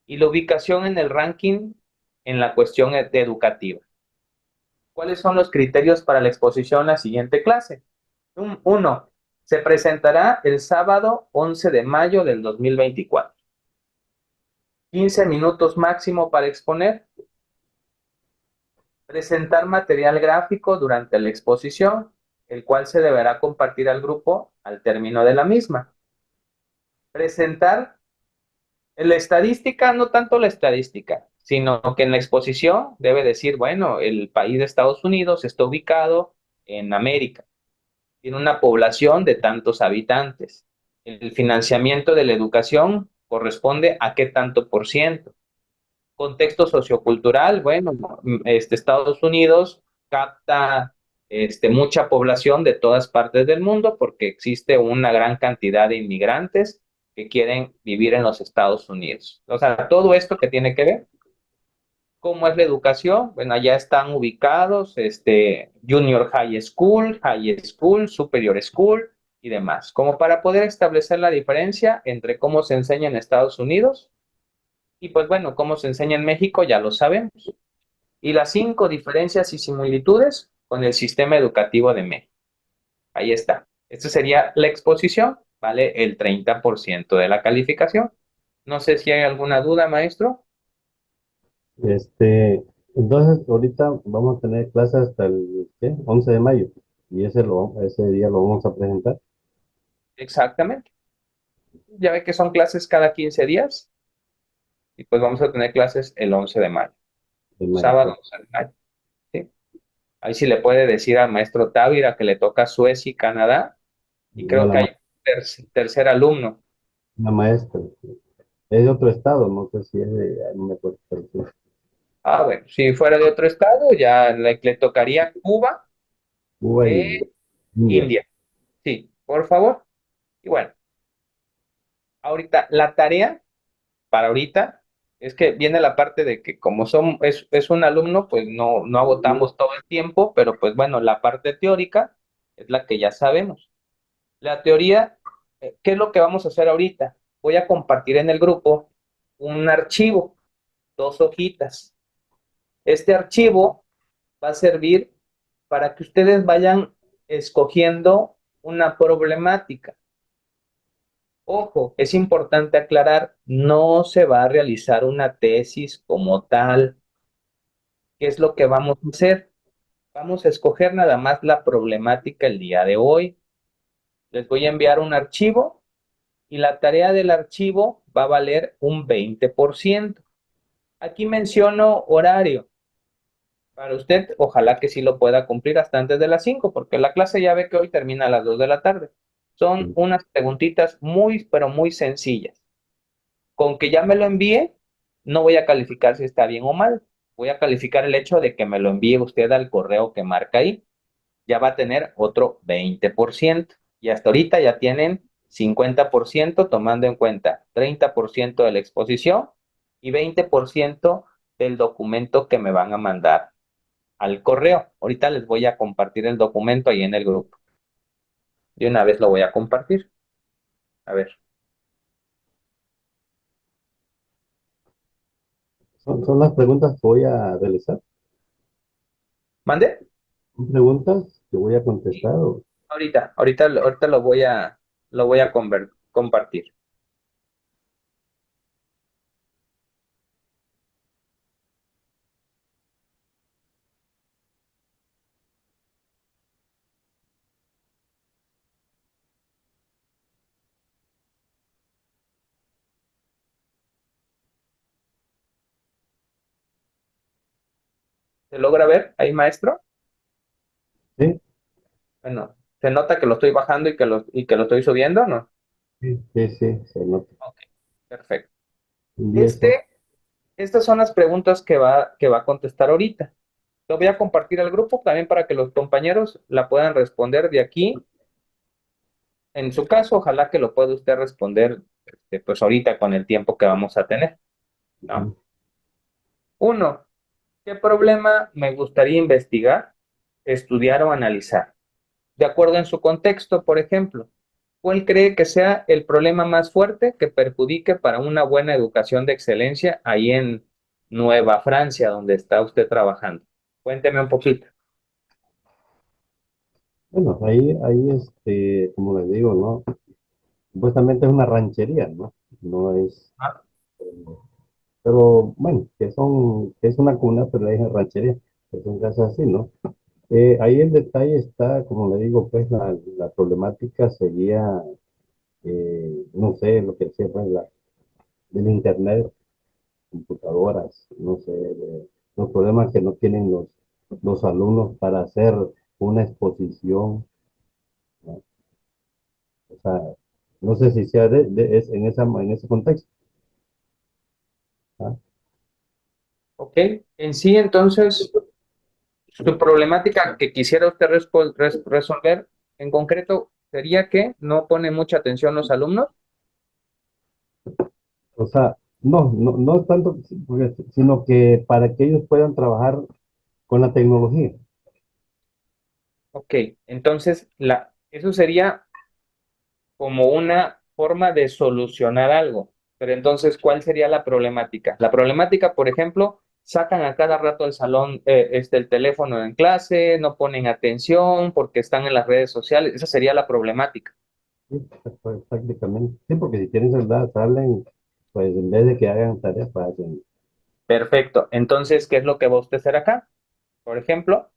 Speaker 1: y la ubicación en el ranking en la cuestión educativa. ¿Cuáles son los criterios para la exposición a la siguiente clase? Uno, se presentará el sábado 11 de mayo del 2024. 15 minutos máximo para exponer. Presentar material gráfico durante la exposición, el cual se deberá compartir al grupo al término de la misma. Presentar la estadística, no tanto la estadística, sino que en la exposición debe decir, bueno, el país de Estados Unidos está ubicado en América, tiene una población de tantos habitantes. El financiamiento de la educación corresponde a qué tanto por ciento. Contexto sociocultural, bueno, Estados Unidos capta mucha población de todas partes del mundo porque existe una gran cantidad de inmigrantes que quieren vivir en los Estados Unidos. O sea, todo esto que tiene que ver. ¿Cómo es la educación? Bueno, allá están ubicados Junior High School, Superior School y demás, como para poder establecer la diferencia entre cómo se enseña en Estados Unidos y pues bueno, cómo se enseña en México, ya lo sabemos. Y las cinco diferencias y similitudes con el sistema educativo de México. Ahí está. Esta sería la exposición, vale el 30% de la calificación. No sé si hay alguna duda, maestro.
Speaker 2: este, entonces, ahorita vamos a tener clases hasta el ¿qué? 11 de mayo y ese día lo vamos a presentar.
Speaker 1: Exactamente. Ya ve que son clases cada 15 días y pues vamos a tener clases el 11 de mayo,
Speaker 2: De mayo.
Speaker 1: sábado 11 de mayo. ¿Sí? Ahí sí le puede decir al maestro Távira que le toca Suecia y Canadá y
Speaker 2: No,
Speaker 1: creo que hay un tercer alumno.
Speaker 2: la maestra. Es de otro estado, no sé si es de, no me acuerdo, pero sí.
Speaker 1: Ah, bueno, si fuera de otro estado, ya le tocaría Cuba
Speaker 2: Cuba
Speaker 1: e
Speaker 2: y India.
Speaker 1: India. Sí, por favor. Y bueno, ahorita la tarea para ahorita es que viene la parte de que como es un alumno, pues no agotamos todo el tiempo, pero pues bueno, la parte teórica es la que ya sabemos. La teoría, ¿qué es lo que vamos a hacer ahorita? Voy a compartir en el grupo un archivo, dos hojitas. Este archivo va a servir para que ustedes vayan escogiendo una problemática. Ojo, es importante aclarar, no se va a realizar una tesis como tal. ¿Qué es lo que vamos a hacer? Vamos a escoger nada más la problemática el día de hoy. Les voy a enviar un archivo y la tarea del archivo va a valer un 20%. Aquí menciono horario. Para usted, ojalá que sí lo pueda cumplir hasta antes de las 5, porque la clase ya ve que hoy termina a las 2 de la tarde. Son
Speaker 2: Sí.
Speaker 1: unas preguntitas muy, pero muy sencillas. Con que ya me lo envíe, no voy a calificar si está bien o mal. Voy a calificar el hecho de que me lo envíe usted al correo que marca ahí. Ya va a tener otro 20%. Y hasta ahorita ya tienen 50% tomando en cuenta 30% de la exposición y 20% del documento que me van a mandar al correo. Ahorita les voy a compartir el documento ahí en el grupo. De una vez lo voy a compartir. A ver,
Speaker 2: Son las preguntas que voy a realizar.
Speaker 1: ¿mande?
Speaker 2: Son preguntas que voy a contestar.
Speaker 1: Ahorita lo voy a compartir. ¿Se logra ver ahí, maestro?
Speaker 2: Sí,
Speaker 1: Bueno, ¿se nota que lo estoy bajando y que lo estoy subiendo, no?
Speaker 2: sí, sí, sí, se nota.
Speaker 1: Ok, perfecto.
Speaker 2: Envíe eso.
Speaker 1: Este, estas son las preguntas que va a contestar ahorita. Lo voy a compartir al grupo también para que los compañeros la puedan responder de aquí. En su caso, ojalá que lo pueda usted responder, pues ahorita con el tiempo que vamos a tener, ¿no?
Speaker 2: Ujú.
Speaker 1: Uno, ¿qué problema me gustaría investigar, estudiar o analizar? De acuerdo en su contexto, por ejemplo, ¿cuál cree que sea el problema más fuerte que perjudique para una buena educación de excelencia ahí en Nueva Francia, donde está usted trabajando? Cuénteme un poquito.
Speaker 2: Bueno, como les digo, ¿no? Supuestamente es una ranchería, ¿no? No es,
Speaker 1: Ah,
Speaker 2: pero bueno, que es una comunidad, pero le dije ranchería, que son casas así, ¿no? Ahí el detalle está, como le digo, pues la problemática sería, no sé, lo que decía, pues, del internet, computadoras, no sé, los problemas que no tienen los alumnos para hacer una exposición, ¿no? O sea, no sé si sea es en ese contexto, ¿ah?
Speaker 1: ok. En sí, entonces, su problemática que quisiera usted resolver en concreto sería que no pone mucha atención los alumnos.
Speaker 2: O sea, no tanto, sino que para que ellos puedan trabajar con la tecnología.
Speaker 1: Ok, entonces eso sería como una forma de solucionar algo. Pero entonces, ¿cuál sería la problemática? La problemática, por ejemplo, sacan a cada rato el salón, el teléfono en clase, no ponen atención porque están en las redes sociales. Esa sería la problemática.
Speaker 2: Sí, pues, prácticamente. Sí, porque si tienen celular, salen, pues en vez de que hagan tareas, pues hacen.
Speaker 1: Perfecto. Entonces, ¿qué es lo que va usted a hacer acá? Por ejemplo,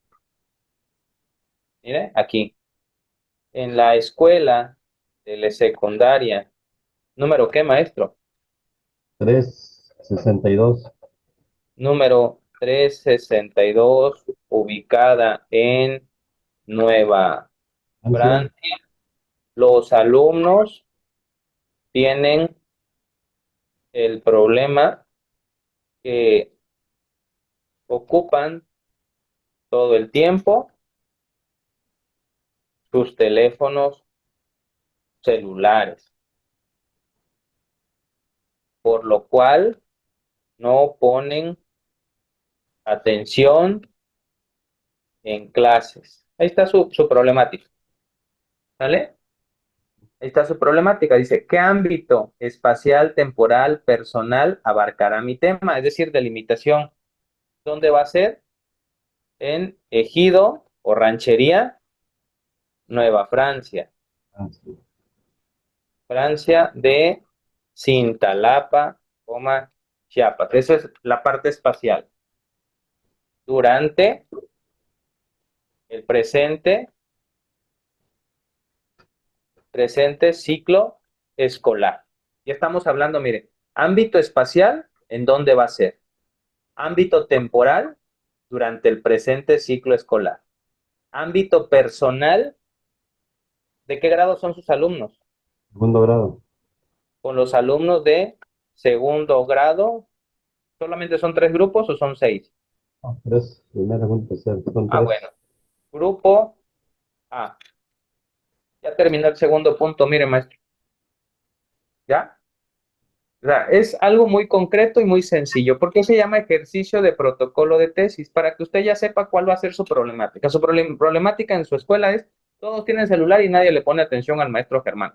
Speaker 1: mire, aquí, en la escuela de la secundaria, ¿número qué, maestro?
Speaker 2: 362.
Speaker 1: Número 362, ubicada en Nueva
Speaker 2: Francia.
Speaker 1: Francia. Los alumnos tienen el problema que ocupan todo el tiempo sus teléfonos celulares, por lo cual no ponen atención en clases. Ahí está su problemática, ¿vale? Ahí está su problemática. Dice, ¿qué ámbito espacial, temporal, personal abarcará mi tema? Es decir, delimitación. ¿Dónde va a ser? En ejido o ranchería, Nueva Francia.
Speaker 2: Francia.
Speaker 1: Francia de Cintalapa, Chiapas. Esa es la parte espacial. Durante el presente ciclo escolar. Ya estamos hablando, mire, ámbito espacial, ¿en dónde va a ser? Ámbito temporal, durante el presente ciclo escolar. Ámbito personal, ¿de qué grado son sus alumnos?
Speaker 2: Segundo grado.
Speaker 1: Con los alumnos de segundo grado, ¿solamente son tres grupos o son seis?
Speaker 2: Ah, tres, primero, segundo, tercero, son
Speaker 1: Ah,
Speaker 2: tres.
Speaker 1: bueno. Grupo A. Ya terminó el segundo punto, mire, maestro. ¿Ya? O sea, es algo muy concreto y muy sencillo. ¿Por qué se llama ejercicio de protocolo de tesis? Para que usted ya sepa cuál va a ser su problemática. Su problemática en su escuela es, todos tienen celular y nadie le pone atención al maestro Germán.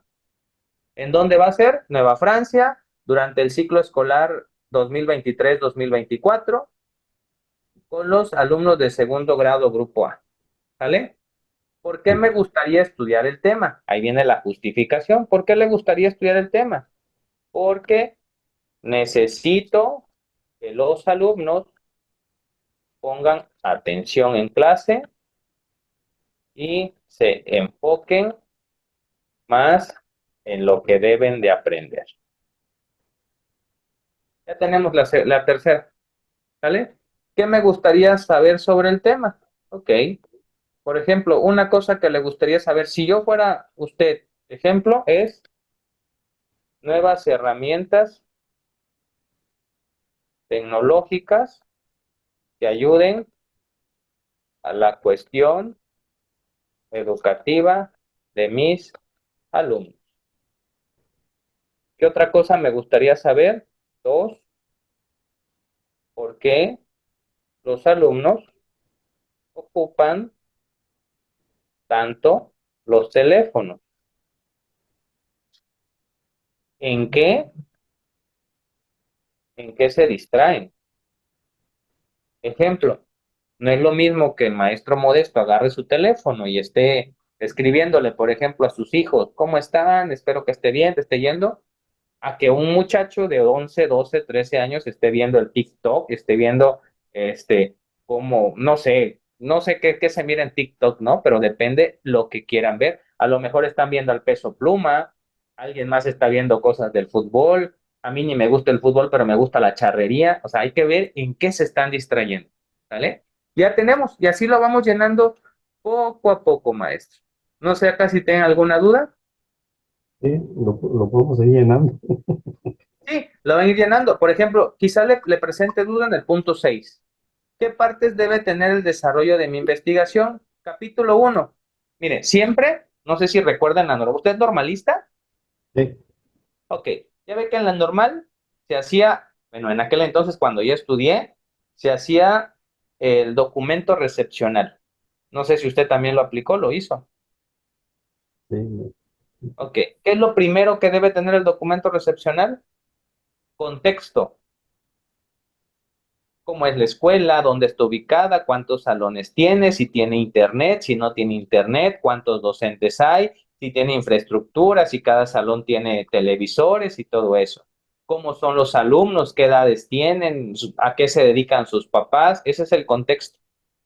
Speaker 1: ¿En dónde va a ser? Nueva Francia, durante el ciclo escolar 2023-2024, con los alumnos de segundo grado, grupo A. ¿Sale? ¿Por qué me gustaría estudiar el tema? Ahí viene la justificación. ¿Por qué le gustaría estudiar el tema? Porque necesito que los alumnos pongan atención en clase y se enfoquen más en lo que deben de aprender. Ya tenemos la tercera, ¿vale? ¿Qué me gustaría saber sobre el tema? Ok, por ejemplo, una cosa que le gustaría saber, si yo fuera usted, ejemplo, es nuevas herramientas tecnológicas que ayuden a la cuestión educativa de mis alumnos. ¿Qué otra cosa me gustaría saber? Dos, ¿por qué los alumnos ocupan tanto los teléfonos? ¿En qué? ¿En qué se distraen? Ejemplo, no es lo mismo que el maestro Modesto agarre su teléfono y esté escribiéndole, por ejemplo, a sus hijos, ¿cómo están? Espero que esté bien, te esté yendo, a que un muchacho de 11, 12, 13 años esté viendo el TikTok, esté viendo, como, no sé qué se mira en TikTok, ¿no? Pero depende lo que quieran ver. A lo mejor están viendo al Peso Pluma, alguien más está viendo cosas del fútbol, a mí ni me gusta el fútbol, pero me gusta la charrería, o sea, hay que ver en qué se están distrayendo, ¿vale? Ya tenemos, y así lo vamos llenando poco a poco, maestro. No sé acá si tienen alguna duda.
Speaker 2: Sí, lo podemos seguir llenando.
Speaker 1: Sí, lo van a ir llenando. Por ejemplo, quizá le presente duda en el punto 6. ¿Qué partes debe tener el desarrollo de mi investigación? Capítulo 1. Mire, siempre, no sé si recuerdan la norma. ¿Usted es normalista?
Speaker 2: Sí,
Speaker 1: Ok. Ya ve que en la normal se hacía, bueno, en aquel entonces cuando yo estudié, se hacía el documento recepcional. No sé si usted también lo aplicó, lo hizo.
Speaker 2: sí.
Speaker 1: Ok. ¿Qué es lo primero que debe tener el documento recepcional? Contexto. Cómo es la escuela, dónde está ubicada, cuántos salones tiene, si tiene internet, si no tiene internet, cuántos docentes hay, si tiene infraestructura, si cada salón tiene televisores y todo eso. Cómo son los alumnos, qué edades tienen, a qué se dedican sus papás, ese es el contexto.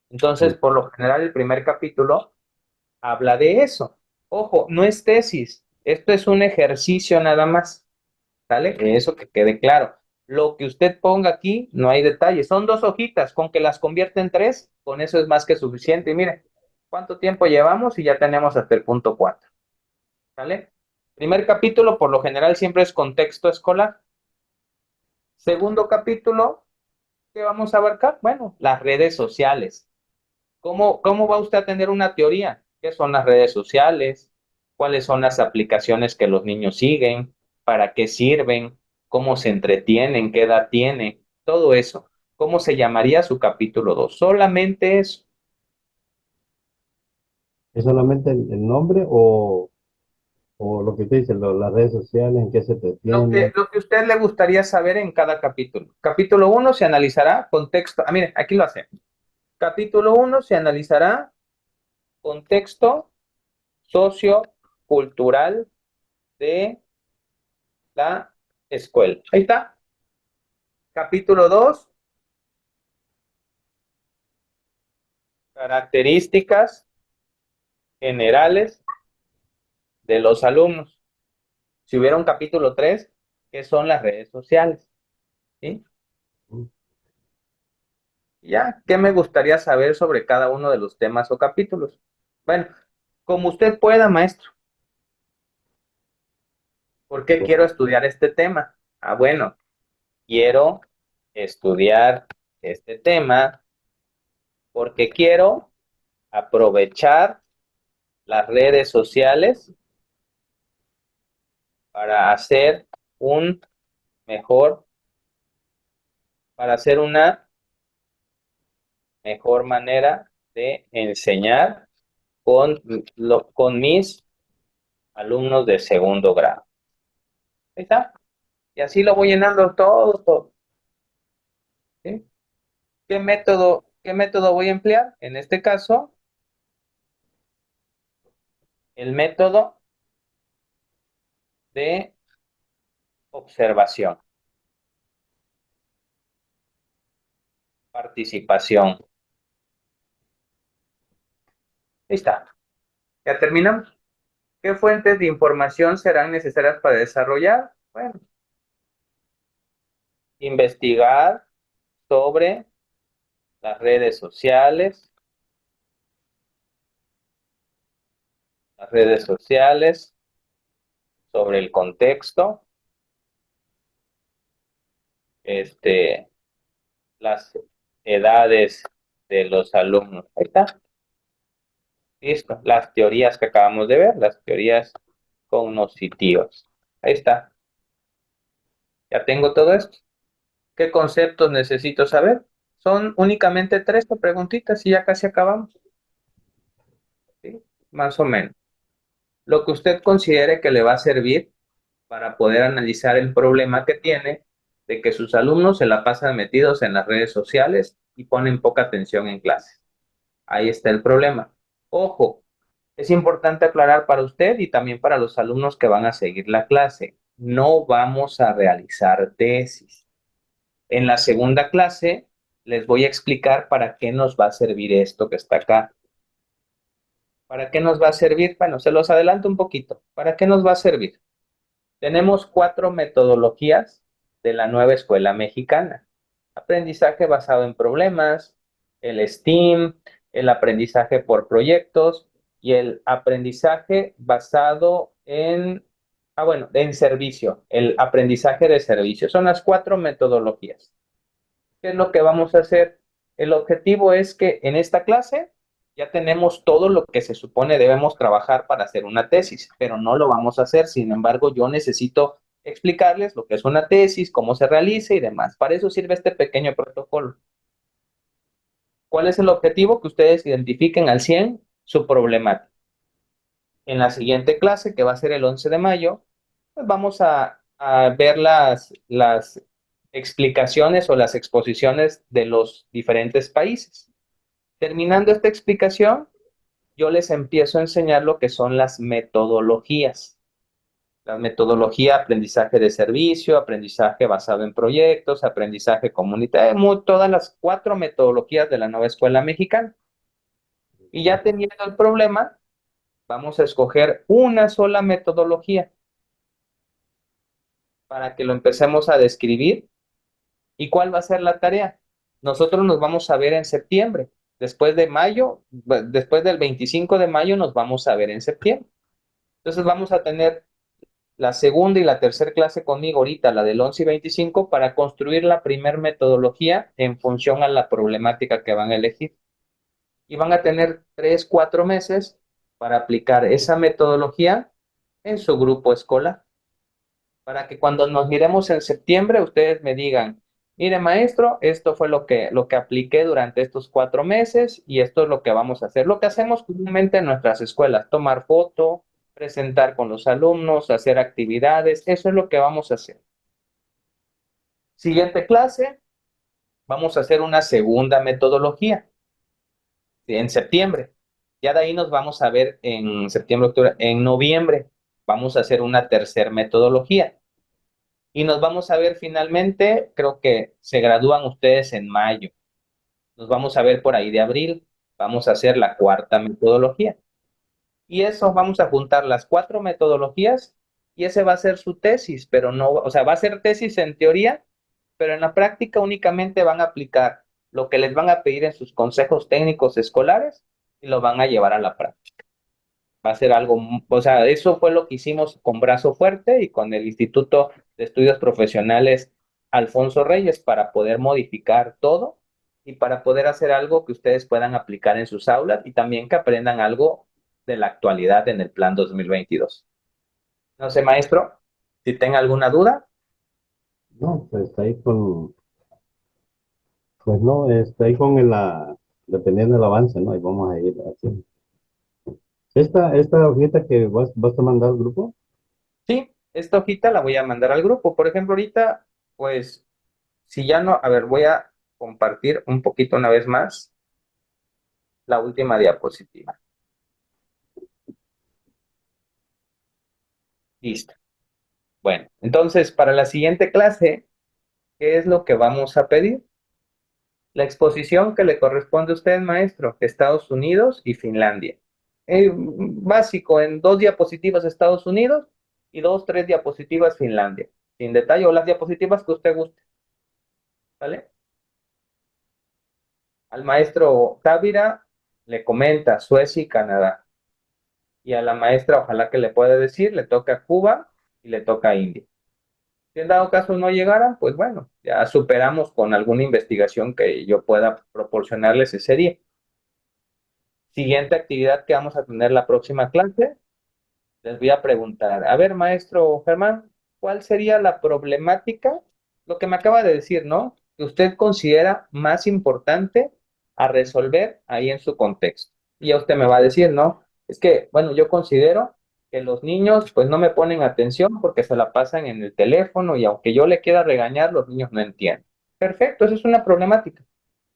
Speaker 1: Entonces, por lo general, el primer capítulo habla de eso. Ojo, no es tesis, esto es un ejercicio nada más. ¿Sale? Eso que quede claro. Lo que usted ponga aquí, no hay detalle. Son dos hojitas, con que las convierta en tres, con eso es más que suficiente. Y mire, ¿cuánto tiempo llevamos? Y ya tenemos hasta el punto 4. ¿Sale? Primer capítulo, por lo general, siempre es contexto escolar. Segundo capítulo, ¿qué vamos a abarcar? Bueno, las redes sociales. ¿Cómo va usted a tener una teoría? ¿Qué son las redes sociales? ¿Cuáles son las aplicaciones que los niños siguen? ¿Para qué sirven? ¿Cómo se entretienen? ¿Qué edad tiene? Todo eso. ¿Cómo se llamaría su capítulo 2? Solamente eso.
Speaker 2: ¿Es solamente el nombre o lo que usted dice, las redes sociales, en qué se
Speaker 1: Lo que,
Speaker 2: entretienen?
Speaker 1: lo que a usted le gustaría saber en cada capítulo. Capítulo uno se analizará contexto. Ah, mire, aquí lo hacemos. Capítulo uno se analizará contexto sociocultural de la escuela. Ahí está. Capítulo 2, Características generales de los alumnos. Si hubiera un capítulo 3, ¿qué son las redes sociales? ¿Sí? Ya, ¿qué me gustaría saber sobre cada uno de los temas o capítulos? Bueno, como usted pueda, maestro. ¿Por qué quiero estudiar este tema? Ah, bueno, quiero estudiar este tema porque quiero aprovechar las redes sociales para hacer un mejor, para hacer una mejor manera de enseñar con mis alumnos de segundo grado. Ahí está. Y así lo voy llenando todo. ¿Sí? ¿Qué método voy a emplear? En este caso, el método de observación, participación. Ahí está. Ya terminamos. ¿Qué fuentes de información serán necesarias para desarrollar? Bueno, investigar sobre las redes sociales, sobre el contexto, este, las edades de los alumnos. Ahí está. Listo. Las teorías que acabamos de ver, las teorías cognitivas. Ahí está. Ya tengo todo esto. ¿Qué conceptos necesito saber? Son únicamente 3 preguntitas y ya casi acabamos. ¿Sí? Más o menos. Lo que usted considere que le va a servir para poder analizar el problema que tiene de que sus alumnos se la pasan metidos en las redes sociales y ponen poca atención en clase. Ahí está el problema. Ojo, es importante aclarar para usted y también para los alumnos que van a seguir la clase. No vamos a realizar tesis. En la segunda clase les voy a explicar para qué nos va a servir esto que está acá. ¿Para qué nos va a servir? Bueno, se los adelanto un poquito. ¿Para qué nos va a servir? Tenemos 4 metodologías de la nueva escuela mexicana. Aprendizaje basado en problemas, el STEAM, el aprendizaje por proyectos y el aprendizaje basado en servicio, el aprendizaje de servicio. Son las 4 metodologías. ¿Qué es lo que vamos a hacer? El objetivo es que en esta clase ya tenemos todo lo que se supone debemos trabajar para hacer una tesis, pero no lo vamos a hacer. Sin embargo, yo necesito explicarles lo que es una tesis, cómo se realiza y demás. Para eso sirve este pequeño protocolo. ¿Cuál es el objetivo? Que ustedes identifiquen al 100 su problemática. En la siguiente clase, que va a ser el 11 de mayo, pues vamos a ver las explicaciones o las exposiciones de los diferentes países. Terminando esta explicación, yo les empiezo a enseñar lo que son las metodologías. La metodología aprendizaje de servicio, aprendizaje basado en proyectos, aprendizaje comunitario, todas las 4 metodologías de la nueva escuela mexicana. Y ya teniendo el problema, vamos a escoger una sola metodología para que lo empecemos a describir. ¿Y cuál va a ser la tarea? Nosotros nos vamos a ver en septiembre. Después de mayo, después del 25 de mayo nos vamos a ver en septiembre. Entonces vamos a tener la segunda y la tercera clase conmigo ahorita, la del 11 y 25, para construir la primer metodología en función a la problemática que van a elegir. Y van a tener 3, 4 meses para aplicar esa metodología en su grupo escolar, para que cuando nos miremos en septiembre ustedes me digan, mire maestro, esto fue lo que apliqué durante estos 4 meses y esto es lo que vamos a hacer. Lo que hacemos comúnmente en nuestras escuelas, tomar foto, presentar con los alumnos, hacer actividades, eso es lo que vamos a hacer. Siguiente clase, vamos a hacer una segunda metodología en septiembre. Ya de ahí nos vamos a ver en septiembre, octubre, en noviembre vamos a hacer una tercera metodología. Y nos vamos a ver finalmente, creo que se gradúan ustedes en mayo. Nos vamos a ver por ahí de abril. vamos a hacer la cuarta metodología. Y eso vamos a juntar las cuatro metodologías y ese va a ser su tesis, pero no, o sea, va a ser tesis en teoría, pero en la práctica únicamente van a aplicar lo que les van a pedir en sus consejos técnicos escolares y lo van a llevar a la práctica. Va a ser algo, o sea, eso fue lo que hicimos con Brazo Fuerte y con el Instituto de Estudios Profesionales Alfonso Reyes para poder modificar todo y para poder hacer algo que ustedes puedan aplicar en sus aulas y también que aprendan algo de la actualidad en el plan 2022. No sé, maestro, si tenga alguna duda.
Speaker 2: No, pues ahí con, pues no, ahí con dependiendo del avance, ¿no? Ahí vamos a ir haciendo. Esta hojita que vas a mandar al grupo,
Speaker 1: Sí, esta hojita la voy a mandar al grupo. Por ejemplo, ahorita, pues, si ya no, a ver, voy a compartir un poquito una vez más la última diapositiva. Listo. Bueno, entonces, para la siguiente clase, ¿qué es lo que vamos a pedir? La exposición que le corresponde a usted, maestro, Estados Unidos y Finlandia. Básico, en 2 diapositivas Estados Unidos y 3 diapositivas Finlandia. Sin detalle, o las diapositivas que usted guste, ¿vale? Al maestro Távira le comenta Suecia y Canadá. Y a la maestra, ojalá que le pueda decir, le toca Cuba y le toca India. Si en dado caso no llegaran, pues bueno, ya superamos con alguna investigación que yo pueda proporcionarles ese día. Siguiente actividad que vamos a tener la próxima clase, les voy a preguntar, a ver, maestro Germán, ¿cuál sería la problemática? Lo que me acaba de decir, ¿no? Que usted considera más importante a resolver ahí en su contexto. Y ya usted me va a decir, ¿no? Es que, bueno, yo considero que los niños pues no me ponen atención porque se la pasan en el teléfono y aunque yo le quiera regañar, los niños no entienden. Perfecto, eso es una problemática.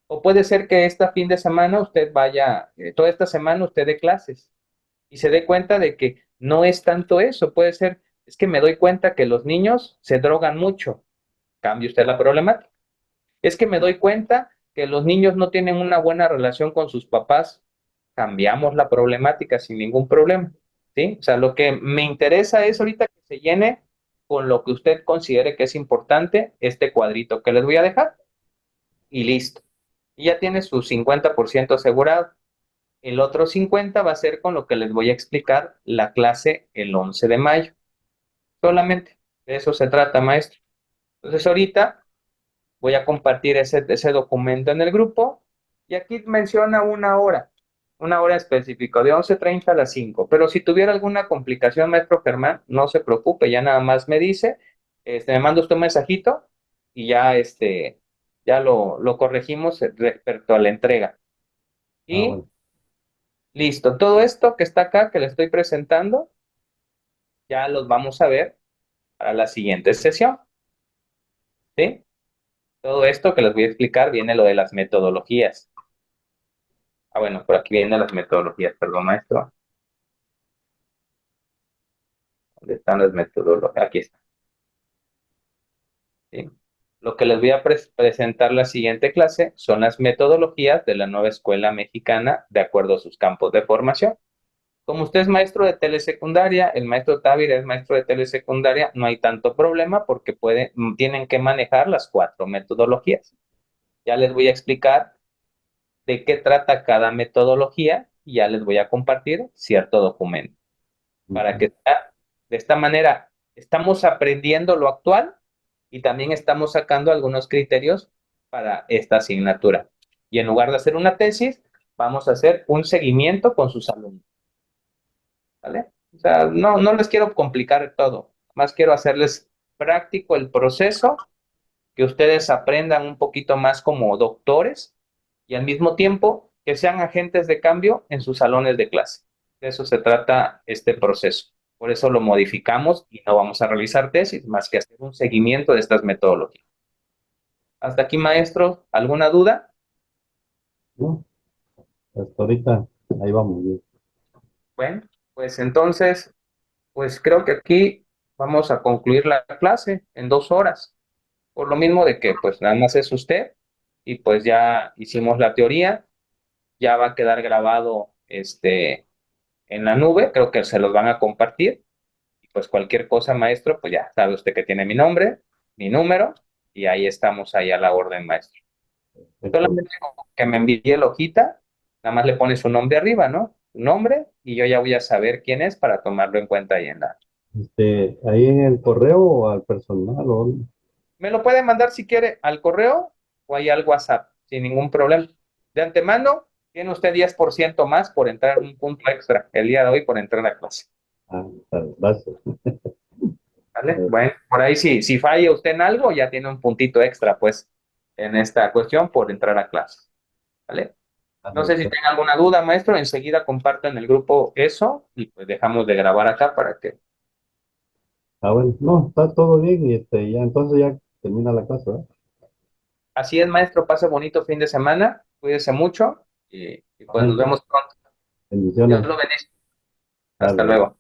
Speaker 1: O puede ser que esta fin de semana usted vaya, toda esta semana usted dé clases y se dé cuenta de que no es tanto eso, puede ser, es que me doy cuenta que los niños se drogan mucho, cambie usted la problemática. Es que me doy cuenta que los niños no tienen una buena relación con sus papás, cambiamos la problemática sin ningún problema, ¿sí? O sea, lo que me interesa es ahorita que se llene con lo que usted considere que es importante este cuadrito que les voy a dejar y listo. Y ya tiene su 50% asegurado. El otro 50 va a ser con lo que les voy a explicar la clase el 11 de mayo. Solamente de eso se trata, maestro. Entonces ahorita voy a compartir ese documento en el grupo y aquí menciona una hora específica, de 11:30 a las 5. Pero si tuviera alguna complicación, maestro Germán, no se preocupe, ya nada más me dice, me manda usted un mensajito y ya, ya lo corregimos respecto a la entrega. Y
Speaker 2: bueno,
Speaker 1: listo, todo esto que está acá, que le estoy presentando, ya los vamos a ver para la siguiente sesión, ¿sí? Todo esto que les voy a explicar viene lo de las metodologías. Ah, bueno, por aquí vienen las metodologías, perdón, maestro. ¿Dónde están las metodologías? Aquí están, ¿sí? Lo que les voy a presentar la siguiente clase son las metodologías de la nueva escuela mexicana de acuerdo a sus campos de formación. Como usted es maestro de telesecundaria, el maestro Távira es maestro de telesecundaria, no hay tanto problema porque tienen que manejar las 4 metodologías. Ya les voy a explicar de qué trata cada metodología y ya les voy a compartir cierto documento para que
Speaker 2: ujú,
Speaker 1: de esta manera estamos aprendiendo lo actual y también estamos sacando algunos criterios para esta asignatura. Y en lugar de hacer una tesis, vamos a hacer un seguimiento con sus alumnos, ¿vale? O sea, no les quiero complicar todo, más quiero hacerles práctico el proceso, que ustedes aprendan un poquito más como doctores y al mismo tiempo que sean agentes de cambio en sus salones de clase. De eso se trata este proceso. Por eso lo modificamos y no vamos a realizar tesis, más que hacer un seguimiento de estas metodologías. Hasta aquí, maestro, ¿alguna duda?
Speaker 2: ¿no? Hasta ahorita, ahí vamos bien.
Speaker 1: Bueno, pues entonces, pues creo que aquí vamos a concluir la clase en 2 horas. Por lo mismo de que pues nada más es usted y pues ya hicimos la teoría ya va a quedar grabado en la nube, creo que se los van a compartir. Y pues cualquier cosa, maestro, pues ya sabe usted que tiene mi nombre, mi número, y ahí estamos ahí a la orden, maestro.
Speaker 2: Perfecto.
Speaker 1: Solamente con que me envíe la hojita, nada más le pone su nombre arriba, ¿no? Su nombre, y yo ya voy a saber quién es para tomarlo en cuenta ahí en la...
Speaker 2: Ahí en el correo o al personal o dónde?
Speaker 1: Me lo puede mandar si quiere al correo o ahí al WhatsApp, sin ningún problema. De antemano, tiene usted 10% más por entrar un punto extra el día de hoy por entrar a clase.
Speaker 2: Está bien, gracias.
Speaker 1: ¿Vale? Bueno, por ahí si falla usted en algo, ya tiene un puntito extra, pues, en esta cuestión por entrar a clase. ¿Vale? No sé si tenga alguna duda, maestro, enseguida comparto en el grupo eso y pues dejamos de grabar acá para que...
Speaker 2: Bueno, no, está todo bien y ya entonces ya termina la clase, ¿verdad?
Speaker 1: Así es, maestro, pase bonito fin de semana, cuídese mucho y pues nos
Speaker 2: Igualmente,
Speaker 1: vemos pronto. Dios
Speaker 2: bendiciones.
Speaker 1: lo bendiga. Hasta
Speaker 2: Dale.
Speaker 1: luego.